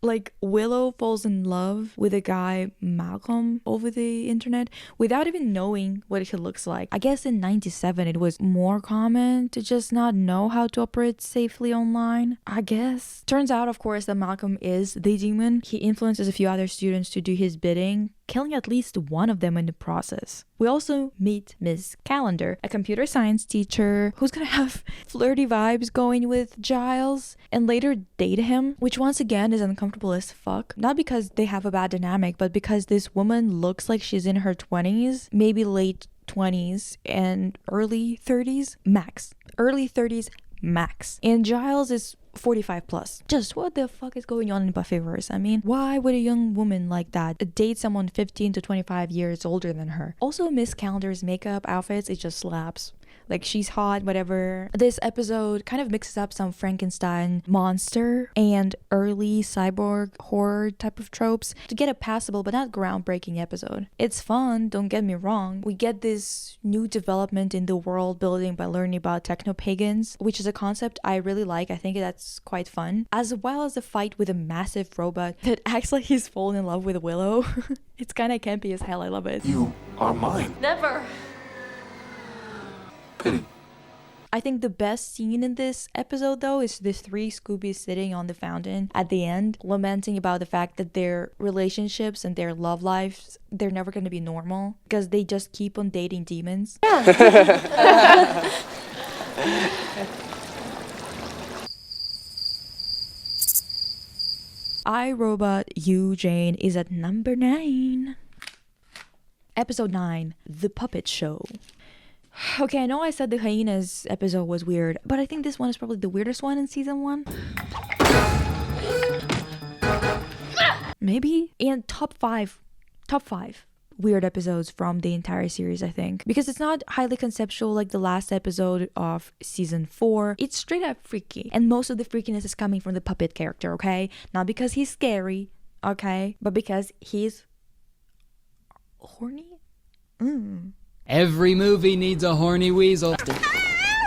Like Willow falls in love with a guy, Malcolm, over the internet without even knowing what he looks like. I guess in 97 it was more common to just not know how to operate safely online, I guess. Turns out, of course, that Malcolm is the demon. He influences a few other students to do his bidding, killing at least one of them in the process. We also meet Miss Calendar, a computer science teacher who's gonna have flirty vibes going with Giles and later date him, which once again is uncomfortable as fuck. Not because they have a bad dynamic, but because this woman looks like she's in her 20s, maybe late 20s and early 30s max. Early 30s max. And Giles is 45 plus. Just what the fuck is going on in Buffyverse? I mean, why would a young woman like that date someone 15 to 25 years older than her? Also, Miss Calendar's makeup outfits, it just slaps. Like, she's hot, whatever. This episode kind of mixes up some Frankenstein monster and early cyborg horror type of tropes to get a passable but not groundbreaking episode. It's fun, don't get me wrong. We get this new development in the world building by learning about techno-pagans, which is a concept I really like. I think that's quite fun. As well as a fight with a massive robot that acts like he's fallen in love with Willow. It's kind of campy as hell, I love it. You are mine. Never. Pity. I think the best scene in this episode, though, is the 3 Scoobies sitting on the fountain at the end, lamenting about the fact that their relationships and their love lives, they're never going to be normal because they just keep on dating demons. Yeah. I, Robot, You, Jane is at number 9. Episode 9, The Puppet Show. Okay, I know I said the hyenas episode was weird, but I think this one is probably the weirdest one in season 1. Maybe? And top 5 weird episodes from the entire series, I think. Because it's not highly conceptual like the last episode of season 4. It's straight up freaky. And most of the freakiness is coming from the puppet character, okay? Not because he's scary, okay? But because he's horny? Every movie needs a horny weasel.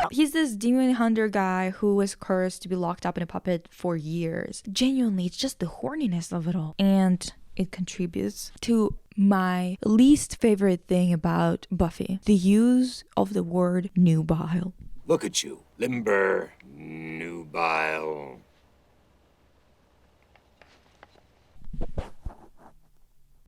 He's this demon hunter guy who was cursed to be locked up in a puppet for years. Genuinely, it's just the horniness of it all. And it contributes to my least favorite thing about Buffy. The use of the word nubile. Look at you. Limber, nubile.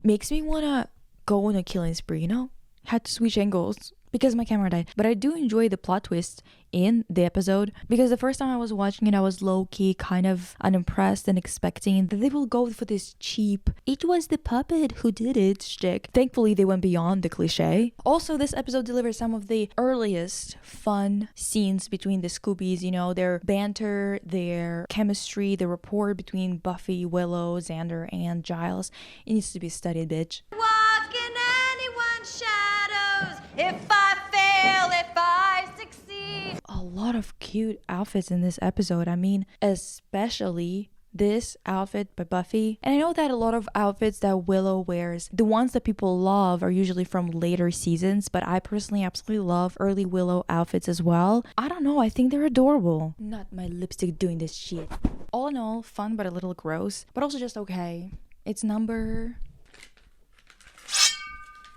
Makes me wanna go on a killing spree, you know? Had to switch angles because my camera died. But I do enjoy the plot twist in the episode because the first time I was watching it, I was low-key kind of unimpressed and expecting that they will go for this cheap, it was the puppet who did it shtick. Thankfully, they went beyond the cliche. Also, this episode delivers some of the earliest fun scenes between the Scoobies, you know, their banter, their chemistry, the rapport between Buffy, Willow, Xander, and Giles. It needs to be studied, bitch. Walk in anyone's shadows. If I fail, if I succeed. A lot of cute outfits in this episode. I mean, especially this outfit by Buffy. And I know that a lot of outfits that Willow wears, the ones that people love, are usually from later seasons, but I personally absolutely love early Willow outfits as well. I don't know, I think they're adorable. Not my lipstick doing this shit. All in all, fun but a little gross, but also just okay. It's number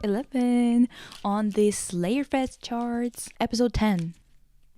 11 on the Slayer Fest charts. Episode 10,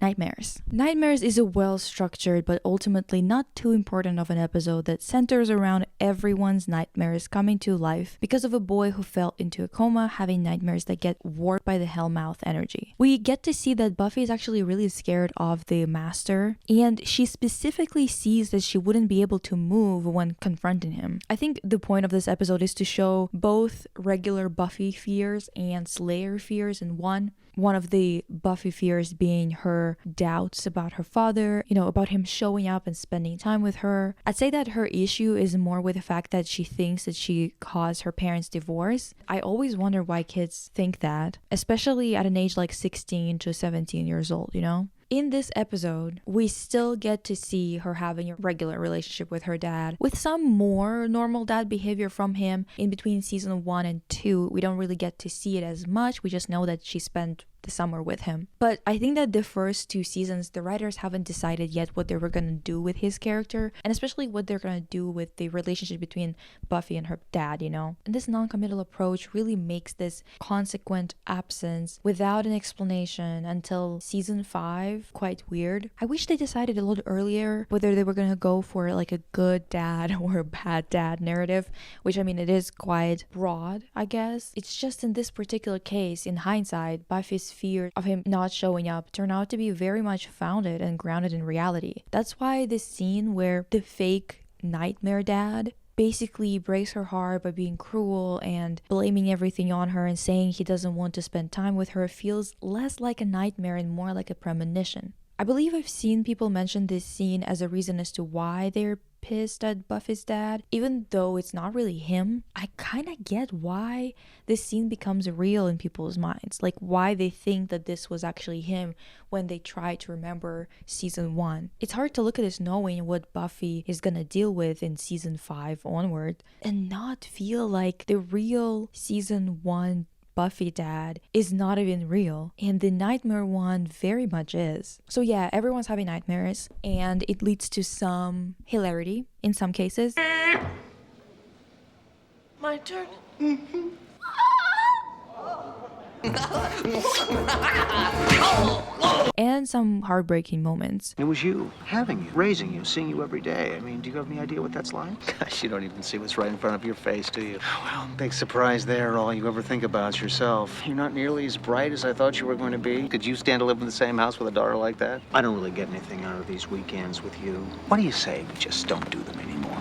Nightmares. Nightmares is a well-structured but ultimately not too important of an episode that centers around everyone's nightmares coming to life because of a boy who fell into a coma having nightmares that get warped by the Hellmouth energy. We get to see that Buffy is actually really scared of the Master, and she specifically sees that she wouldn't be able to move when confronting him. I think the point of this episode is to show both regular Buffy fears and Slayer fears in one. one of the Buffy fears being her doubts about her father, about him showing up and spending time with her. I'd say that her issue is more with the fact that she thinks that she caused her parents' divorce. I always wonder why kids think that, especially at an age like 16 to 17 years old, In this episode, we still get to see her having a regular relationship with her dad, with some more normal dad behavior from him. In between season 1 and 2, we don't really get to see it as much. We just know that she spent the summer with him. But I think that the first 2 seasons, the writers haven't decided yet what they were going to do with his character, and especially what they're going to do with the relationship between Buffy and her dad, And this non-committal approach really makes this consequent absence without an explanation until season 5 quite weird. I wish they decided a little earlier whether they were going to go for like a good dad or a bad dad narrative, which it is quite broad, I guess. It's just in this particular case, in hindsight, Buffy's fear of him not showing up turned out to be very much founded and grounded in reality. That's why this scene where the fake nightmare dad basically breaks her heart by being cruel and blaming everything on her and saying he doesn't want to spend time with her feels less like a nightmare and more like a premonition. I believe I've seen people mention this scene as a reason as to why they're pissed at Buffy's dad, even though it's not really him. I kind of get why this scene becomes real in people's minds, like why they think that this was actually him when they try to remember season 1. It's hard to look at this knowing what Buffy is gonna deal with in season 5 onward and not feel like the real season 1 Buffy dad is not even real, and the nightmare one very much is. So yeah, everyone's having nightmares, and it leads to some hilarity in some cases. My turn. And some heartbreaking moments. It was you, having you, raising you, seeing you every day. Do you have any idea what that's like? Gosh, you don't even see what's right in front of your face, do you? Well, big surprise there. All you ever think about is yourself. You're not nearly as bright as I thought you were going to be. Could you stand to live in the same house with a daughter like that? I don't really get anything out of these weekends with you. What do you say we just don't do them anymore?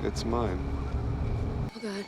It's mine. Oh, God.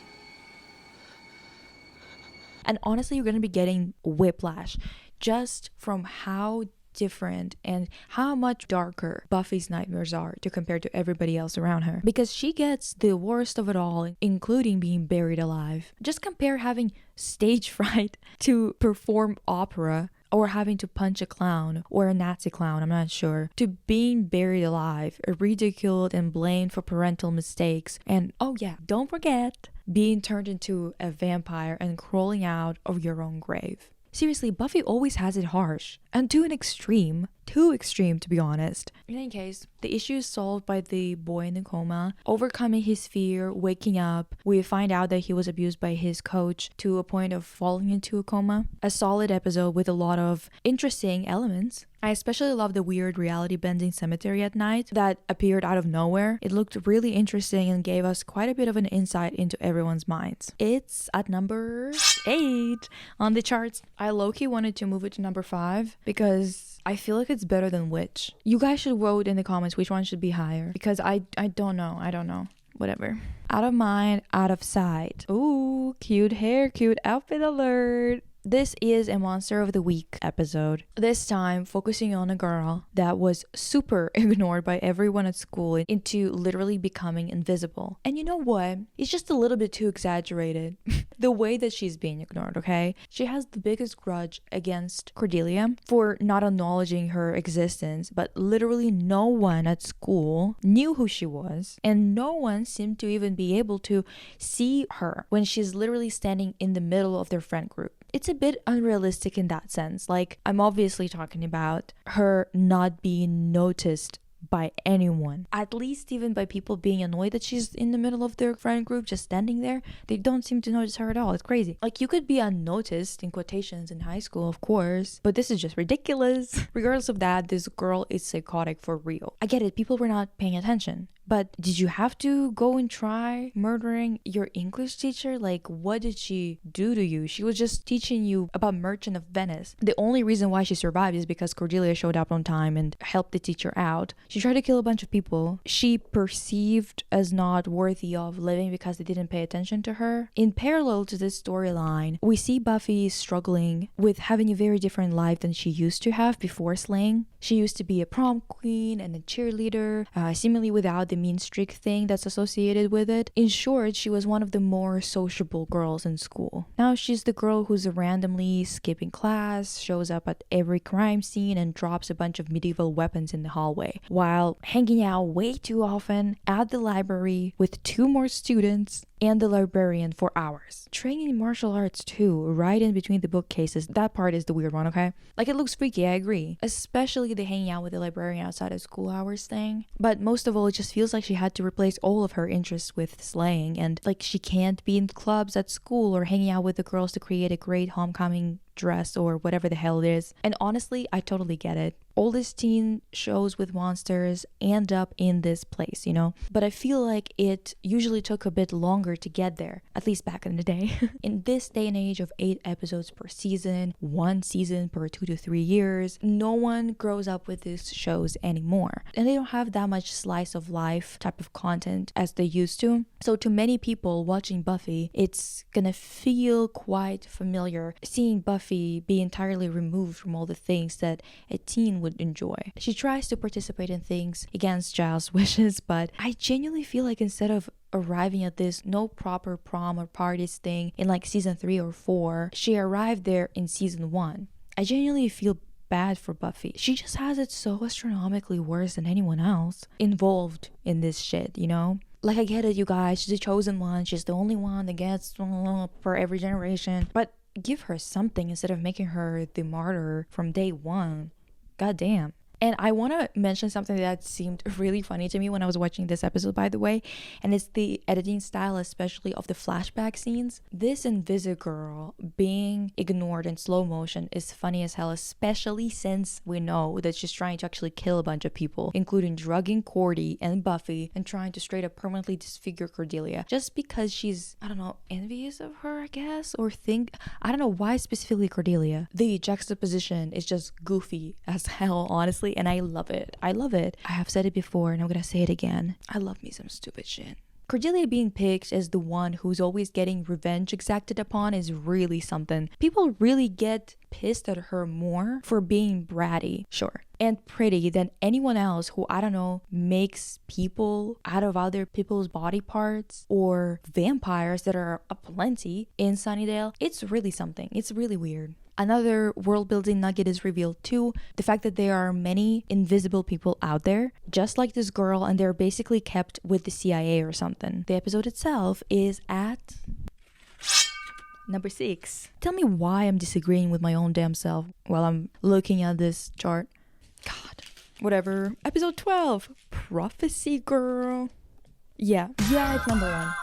And honestly, you're going to be getting whiplash just from how different and how much darker Buffy's nightmares are to compare to everybody else around her, because she gets the worst of it all, including being buried alive. Just compare having stage fright to perform opera, or having to punch a clown or a Nazi clown, I'm not sure, to being buried alive, ridiculed and blamed for parental mistakes, and oh yeah, don't forget being turned into a vampire and crawling out of your own grave. Seriously, Buffy always has it harsh, and to an extreme, too extreme to be honest. In any case, the issue is solved by the boy in the coma overcoming his fear, waking up. We find out that he was abused by his coach to a point of falling into a coma. A solid episode with a lot of interesting elements. I especially love the weird reality bending cemetery at night that appeared out of nowhere. It looked really interesting and gave us quite a bit of an insight into everyone's minds. It's at number 8 on the charts. I low-key wanted to move it to number 5 because I feel like it's better than Witch. You guys should vote in the comments which one should be higher, because I don't know. Whatever. Out of mind, out of sight. Ooh, cute hair, cute outfit alert. This is a Monster of the Week episode. This time focusing on a girl that was super ignored by everyone at school into literally becoming invisible. And you know what? It's just a little bit too exaggerated. The way that she's being ignored, okay? She has the biggest grudge against Cordelia for not acknowledging her existence, but literally no one at school knew who she was, and no one seemed to even be able to see her when she's literally standing in the middle of their friend group. It's a bit unrealistic in that sense. Like, I'm obviously talking about her not being noticed by anyone, at least even by people being annoyed that she's in the middle of their friend group just standing there. They don't seem to notice her at all. It's crazy. Like, you could be unnoticed in quotations in high school, of course, but this is just ridiculous. Regardless of that, this girl is psychotic for real. I get it, people were not paying attention, but did you have to go and try murdering your English teacher? Like, what did she do to you? She was just teaching you about Merchant of Venice. The only reason why she survived is because Cordelia showed up on time and helped the teacher out. She tried to kill a bunch of people she perceived as not worthy of living because they didn't pay attention to her. In parallel to this storyline, we see Buffy struggling with having a very different life than she used to have before slaying. She used to be a prom queen and a cheerleader, seemingly without the mean streak thing that's associated with it. In short, she was one of the more sociable girls in school. Now she's the girl who's randomly skipping class, shows up at every crime scene, and drops a bunch of medieval weapons in the hallway, while hanging out way too often at the library with 2 more students and the librarian for hours. Training in martial arts too, right in between the bookcases. That part is the weird one, okay? Like, it looks freaky, I agree. Especially the hanging out with the librarian outside of school hours thing. But most of all, it just feels like she had to replace all of her interests with slaying, and like she can't be in clubs at school or hanging out with the girls to create a great homecoming dress or whatever the hell it is. And honestly, I totally get it. All these teen shows with monsters end up in this place, you know? But I feel like it usually took a bit longer to get there, at least back in the day. In this day and age of 8 episodes per season, 1 season per 2 to 3 years, no one grows up with these shows anymore. And they don't have that much slice of life type of content as they used to. So to many people watching Buffy, it's gonna feel quite familiar seeing Buffy be entirely removed from all the things that a teen would enjoy. She tries to participate in things against Giles' wishes, but I genuinely feel like instead of arriving at this no proper prom or parties thing in like season 3 or 4, she arrived there in season 1. I genuinely feel bad for Buffy. She just has it so astronomically worse than anyone else involved in this shit, you know? Like, I get it, you guys, she's the chosen one, she's the only one that gets for every generation, but give her something instead of making her the martyr from day 1. God damn. And I want to mention something that seemed really funny to me when I was watching this episode, by the way, and it's the editing style, especially of the flashback scenes. This Invisigirl being ignored in slow motion is funny as hell, especially since we know that she's trying to actually kill a bunch of people, including drugging Cordy and Buffy and trying to straight up permanently disfigure Cordelia, just because she's, I don't know, envious of her, I guess, or I don't know why specifically Cordelia. The juxtaposition is just goofy as hell, honestly. And I love it. I love it. I have said it before and I'm gonna say it again. I love me some stupid shit. Cordelia being picked as the one who's always getting revenge exacted upon is really something. People really get pissed at her more for being bratty, sure, and pretty than anyone else who, I don't know, makes people out of other people's body parts or vampires that are aplenty in Sunnydale. It's really something. It's really weird. Another world building nugget is revealed too, the fact that there are many invisible people out there, just like this girl, and they're basically kept with the CIA or something. The episode itself is at number 6. Tell me why I'm disagreeing with my own damn self while I'm looking at this chart. God, whatever. Episode 12, Prophecy Girl. Yeah, it's number 1.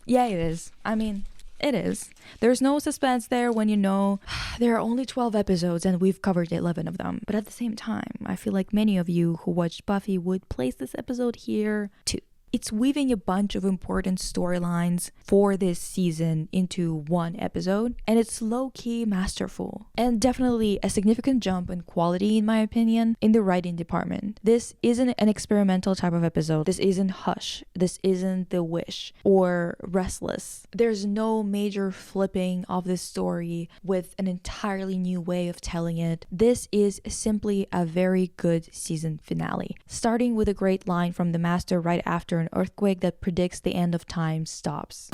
Yeah, it is. I mean, it is. There's no suspense there when you know there are only 12 episodes and we've covered 11 of them. But at the same time, I feel like many of you who watched Buffy would place this episode here too. It's weaving a bunch of important storylines for this season into one episode, and it's low-key masterful, and definitely a significant jump in quality, in my opinion, in the writing department. This isn't an experimental type of episode. This isn't Hush. This isn't The Wish or Restless. There's no major flipping of this story with an entirely new way of telling it. This is simply a very good season finale, starting with a great line from the Master right after an earthquake that predicts the end of time stops.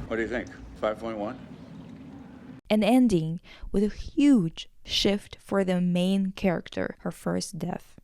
What do you think? 5.1? And ending with a huge shift for the main character, her first death.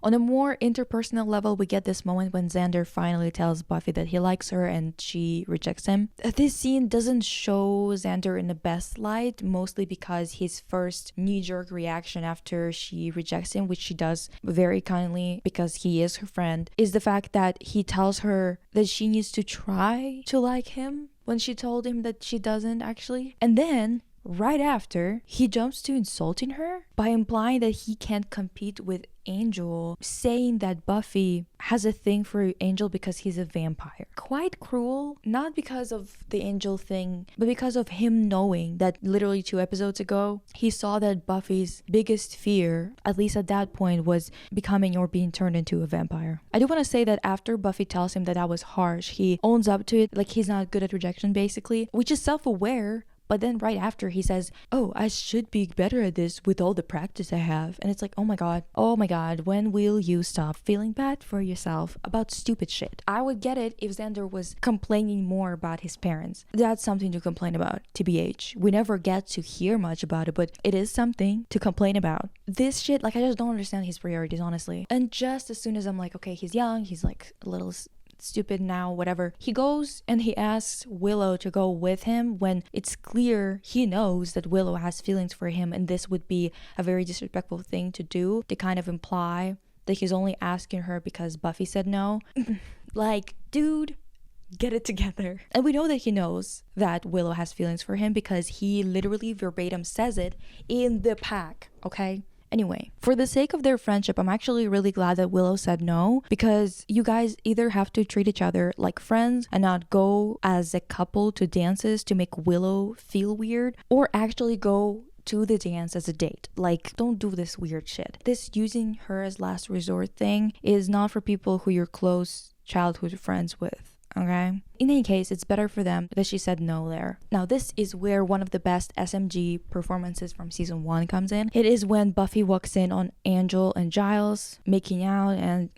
On a more interpersonal level, we get this moment when Xander finally tells Buffy that he likes her and she rejects him. This scene doesn't show Xander in the best light, mostly because his first knee-jerk reaction after she rejects him, which she does very kindly because he is her friend, is the fact that he tells her that she needs to try to like him when she told him that she doesn't actually. And then right after, he jumps to insulting her by implying that he can't compete with Angel, saying that Buffy has a thing for Angel because he's a vampire. Quite cruel, not because of the Angel thing, but because of him knowing that literally 2 episodes ago, he saw that Buffy's biggest fear, at least at that point, was becoming or being turned into a vampire. I do want to say that after Buffy tells him that that was harsh, he owns up to it, like he's not good at rejection basically, which is self-aware. But then right after he says, oh, I should be better at this with all the practice I have. And it's like, oh my god, when will you stop feeling bad for yourself about stupid shit? I would get it if Xander was complaining more about his parents. That's something to complain about, TBH. We never get to hear much about it, but it is something to complain about. This shit, like, I just don't understand his priorities, honestly. And just as soon as I'm like, okay, he's young, he's like a little stupid now, whatever, he goes and he asks Willow to go with him when it's clear he knows that Willow has feelings for him, and this would be a very disrespectful thing to do, to kind of imply that he's only asking her because Buffy said no. Like, dude, get it together. And we know that he knows that Willow has feelings for him because he literally verbatim says it in the pack, okay? Anyway, for the sake of their friendship, I'm actually really glad that Willow said no, because you guys either have to treat each other like friends and not go as a couple to dances to make Willow feel weird, or actually go to the dance as a date. Like, don't do this weird shit. This using her as last resort thing is not for people who you're close childhood friends with. Okay? In any case, it's better for them that she said no there. Now, this is where one of the best SMG performances from season 1 comes in. It is when Buffy walks in on Angel and Giles making out and...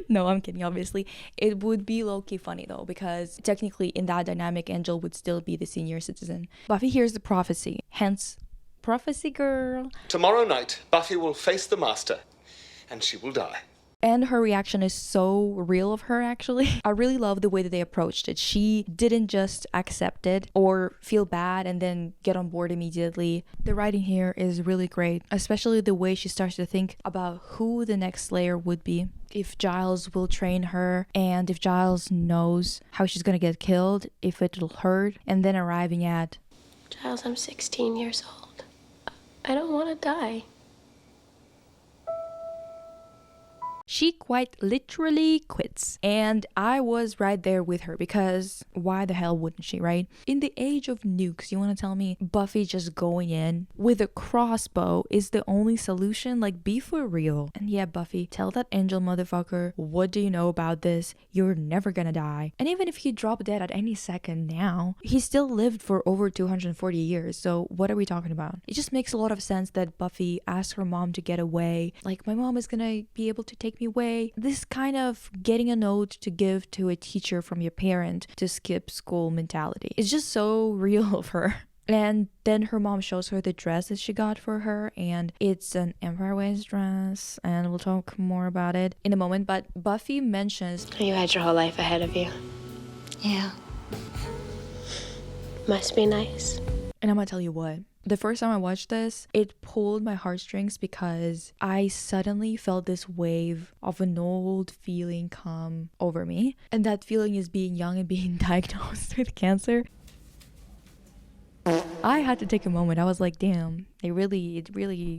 No, I'm kidding, obviously. It would be low-key funny though, because technically in that dynamic, Angel would still be the senior citizen. Buffy hears the prophecy, hence, prophecy girl. Tomorrow night, Buffy will face the Master, and she will die. And her reaction is so real of her, actually. I really love the way that they approached it. She didn't just accept it or feel bad and then get on board immediately. The writing here is really great, especially the way she starts to think about who the next Slayer would be. If Giles will train her, and if Giles knows how she's gonna get killed, if it'll hurt, and then arriving at... Giles, I'm 16 years old. I don't want to die. She quite literally quits. And I was right there with her, because why the hell wouldn't she, right? In the age of nukes, you want to tell me Buffy just going in with a crossbow is the only solution? Like, be for real. And yeah, Buffy, tell that Angel motherfucker, what do you know about this? You're never gonna die. And even if he dropped dead at any second now, he still lived for over 240 years. So what are we talking about? It just makes a lot of sense that Buffy asked her mom to get away. Like, my mom is gonna be able to take me away. This kind of getting a note to give to a teacher from your parent to skip school mentality. It's just so real of her. And then her mom shows her the dress that she got for her, and it's an Empire Waist dress, and we'll talk more about it in a moment. But Buffy mentions, You had your whole life ahead of you. Yeah. Must be nice. and I'm gonna tell you what. The first time I watched this, it pulled my heartstrings because I suddenly felt this wave of an old feeling come over me. And that feeling is being young and being diagnosed with cancer. I had to take a moment. I was like, damn, it really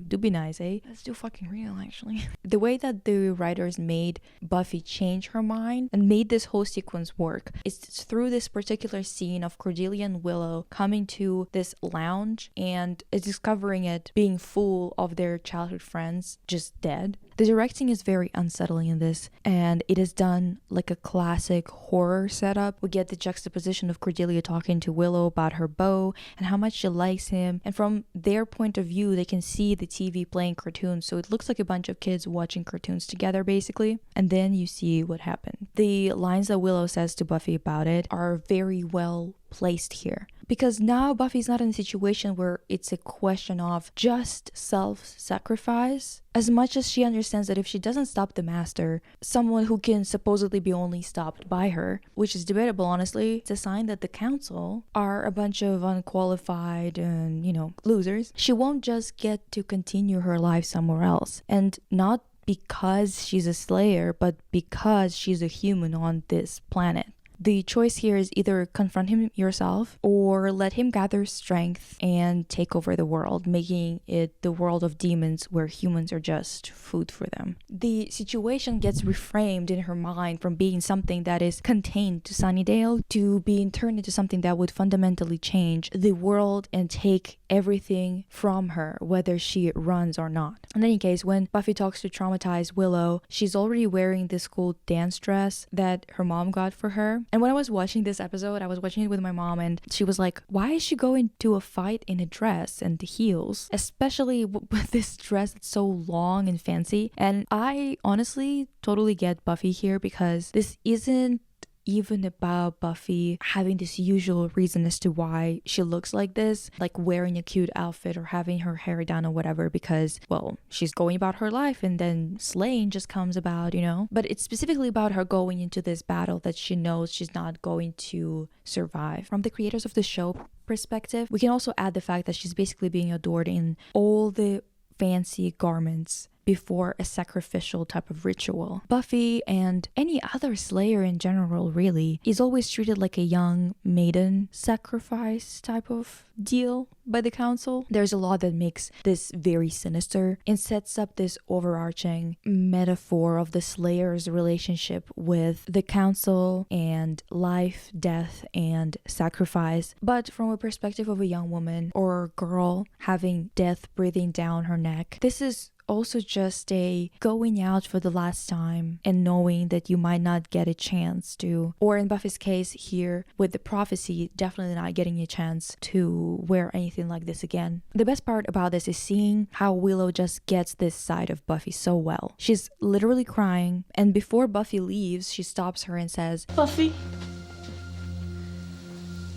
do be nice, eh? Let's do fucking real, actually. The way that the writers made Buffy change her mind and made this whole sequence work is through this particular scene of Cordelia and Willow coming to this lounge and discovering it being full of their childhood friends just dead. The directing is very unsettling in this, and it is done like a classic horror setup. We get the juxtaposition of Cordelia talking to Willow about her beau and how much she likes him, and from their point of view they can see the TV playing cartoons, so it looks like a bunch of kids watching cartoons together basically. And then you see what happened. The lines that Willow says to Buffy about it are very well placed here, because now Buffy's not in a situation where it's a question of just self-sacrifice, as much as she understands that if she doesn't stop the master, someone who can supposedly be only stopped by her, which is debatable honestly, it's a sign that the council are a bunch of unqualified and, losers. She won't just get to continue her life somewhere else, and not because she's a slayer, but because she's a human on this planet. The choice here is either confront him yourself or let him gather strength and take over the world, making it the world of demons where humans are just food for them. The situation gets reframed in her mind from being something that is contained to Sunnydale to being turned into something that would fundamentally change the world and take everything from her, whether she runs or not. In any case, when Buffy talks to traumatized Willow, she's already wearing this cool dance dress that her mom got for her. And when I was watching this episode, I was watching it with my mom, and she was like, why is she going to a fight in a dress and the heels, especially with this dress that's so long and fancy? And I honestly totally get Buffy here, because this isn't even about Buffy having this usual reason as to why she looks like this, like wearing a cute outfit or having her hair done or whatever, because, well, she's going about her life and then slaying just comes about, you know? But it's specifically about her going into this battle that she knows she's not going to survive. From the creators of the show perspective, we can also add the fact that she's basically being adored in all the fancy garments before a sacrificial type of ritual. Buffy, and any other Slayer in general really, is always treated like a young maiden sacrifice type of deal by the council. There's a law that makes this very sinister and sets up this overarching metaphor of the Slayer's relationship with the council and life, death, and sacrifice. But from a perspective of a young woman or girl having death breathing down her neck, this is also just a going out for the last time and knowing that you might not get a chance to, or in Buffy's case here with the prophecy, definitely not getting a chance to wear anything like this again. The best part about this is seeing how Willow just gets this side of Buffy so well. She's literally crying, and before Buffy leaves, she stops her and says, Buffy,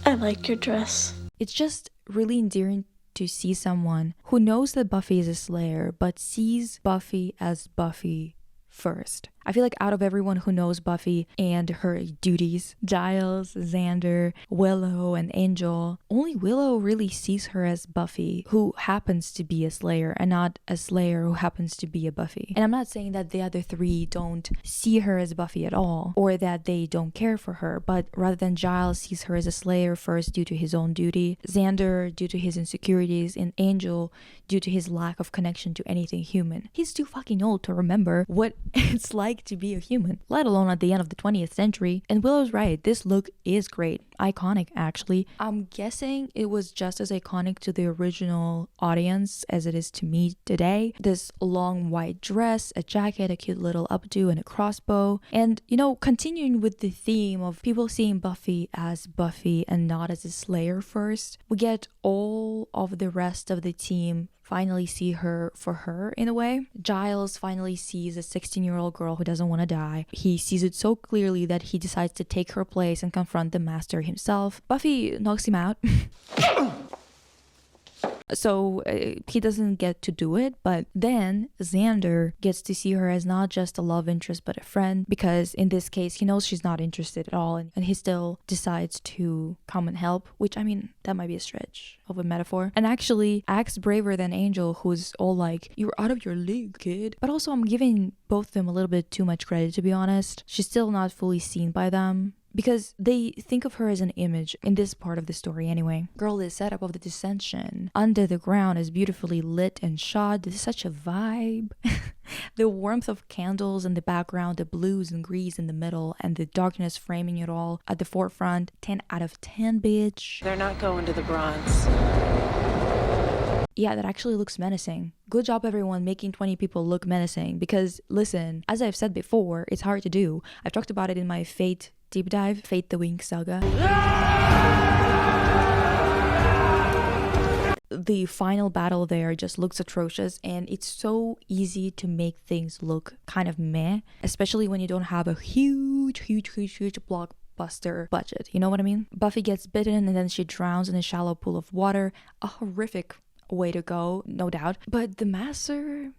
I like your dress. It's just really endearing to see someone who knows that Buffy is a Slayer, but sees Buffy as Buffy first. I feel like out of everyone who knows Buffy and her duties, Giles, Xander, Willow, and Angel, only Willow really sees her as Buffy, who happens to be a Slayer, and not a Slayer who happens to be a Buffy. And I'm not saying that the other three don't see her as Buffy at all, or that they don't care for her, but rather than Giles sees her as a Slayer first due to his own duty, Xander due to his insecurities, and Angel due to his lack of connection to anything human. He's too fucking old to remember what it's like to be a human, let alone at the end of the 20th century. And Willow's right, this look is great. Iconic, actually. I'm guessing it was just as iconic to the original audience as it is to me today. This long white dress, a jacket, a cute little updo, and a crossbow. And, you know, continuing with the theme of people seeing Buffy as Buffy and not as a Slayer first, we get all of the rest of the team finally see her for her in a way. Giles finally sees a 16-year-old girl who doesn't want to die. He sees it so clearly that he decides to take her place and confront the master himself. Buffy knocks him out. So he doesn't get to do it, but then Xander gets to see her as not just a love interest but a friend, because in this case he knows she's not interested at all, and he still decides to come and help, which, I mean, that might be a stretch of a metaphor, and actually acts braver than Angel, who's all like, you're out of your league, kid. But also I'm giving both of them a little bit too much credit, to be honest. She's still not fully seen by them, because they think of her as an image in this part of the story anyway. Girl is set up of the dissension. Under the ground is beautifully lit and shot. There's such a vibe. The warmth of candles in the background, the blues and greens in the middle, and the darkness framing it all at the forefront. 10 out of 10, bitch. They're not going to the bronze. Yeah, that actually looks menacing. Good job, everyone, making 20 people look menacing, because listen, as I've said before, it's hard to do. I've talked about it in my Fate deep dive, Fate the Wink saga. The final battle there just looks atrocious, and it's so easy to make things look kind of meh, especially when you don't have a huge blockbuster budget, you know what I mean? Buffy gets bitten and then she drowns in a shallow pool of water. A horrific way to go, no doubt. But the master,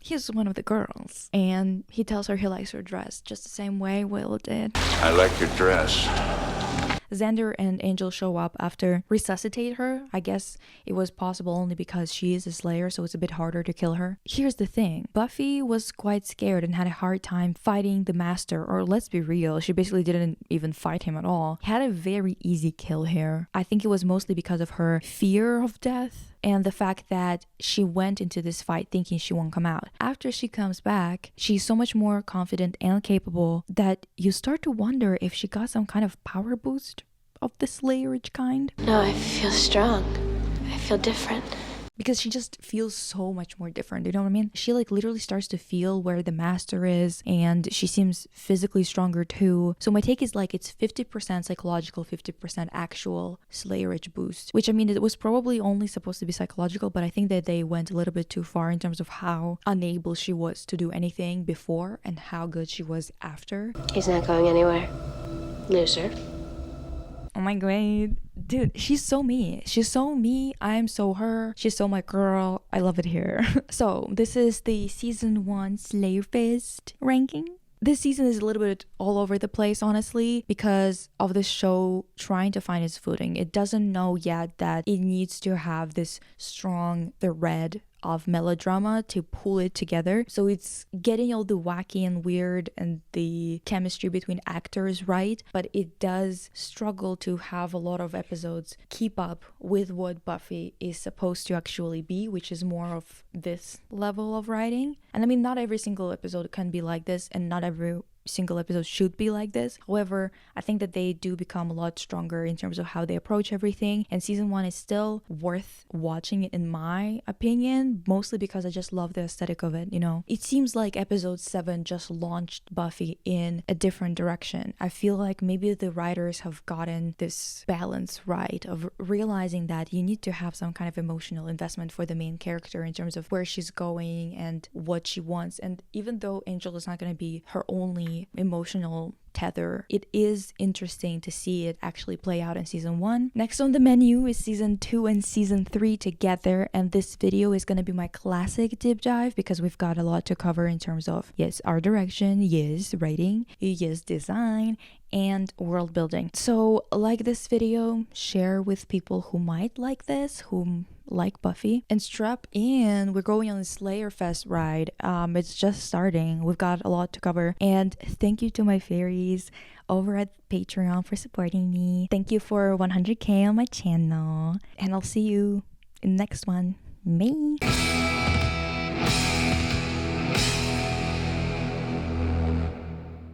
he's one of the girls, and he tells her he likes her dress just the same way Will did. I like your dress. Xander and Angel show up after resuscitate her. I guess it was possible only because she is a Slayer, so it's a bit harder to kill her. Here's the thing. Buffy was quite scared and had a hard time fighting the Master, or let's be real, she basically didn't even fight him at all. Had a very easy kill here. I think it was mostly because of her fear of death and the fact that she went into this fight thinking she won't come out. After she comes back, she's so much more confident and capable that you start to wonder if she got some kind of power boost of the Slayerage kind. No, I feel strong. I feel different. Because she just feels so much more different, you know what I mean? She like literally starts to feel where the Master is, and she seems physically stronger too. So my take is like it's 50% psychological, 50% actual Slayerage boost. Which I mean, it was probably only supposed to be psychological, but I think that they went a little bit too far in terms of how unable she was to do anything before and how good she was after. He's not going anywhere. Loser. Oh my god. Dude, she's so me. She's so me. I'm so her. She's so my girl. I love it here. So, this is the season 1 Slayer Fest ranking. This season is a little bit all over the place, honestly, because of the show trying to find its footing. It doesn't know yet that it needs to have this strong thread of melodrama to pull it together. So it's getting all the wacky and weird and the chemistry between actors right, but it does struggle to have a lot of episodes keep up with what Buffy is supposed to actually be, which is more of this level of writing. And I mean, not every single episode can be like this, and not every single episode should be like this. However, I think that they do become a lot stronger in terms of how they approach everything, and season 1 is still worth watching in my opinion, mostly because I just love the aesthetic of it, you know. It seems like episode 7 just launched Buffy in a different direction. I feel like maybe the writers have gotten this balance right of realizing that you need to have some kind of emotional investment for the main character in terms of where she's going and what she wants. And even though Angel is not going to be her only emotional tether, it is interesting to see it actually play out in season 1. Next on the menu is season 2 and season 3 together, and this video is going to be my classic deep dive because we've got a lot to cover in terms of, yes, art direction, yes, writing, yes, design, and world building. So like this video, share with people who might like this, who like Buffy, and strap in. We're going on the Slayer Fest ride. It's just starting. We've got a lot to cover, and thank you to my fairies over at Patreon for supporting me. Thank you for 100k on my channel, and I'll see you in the next one. Bye.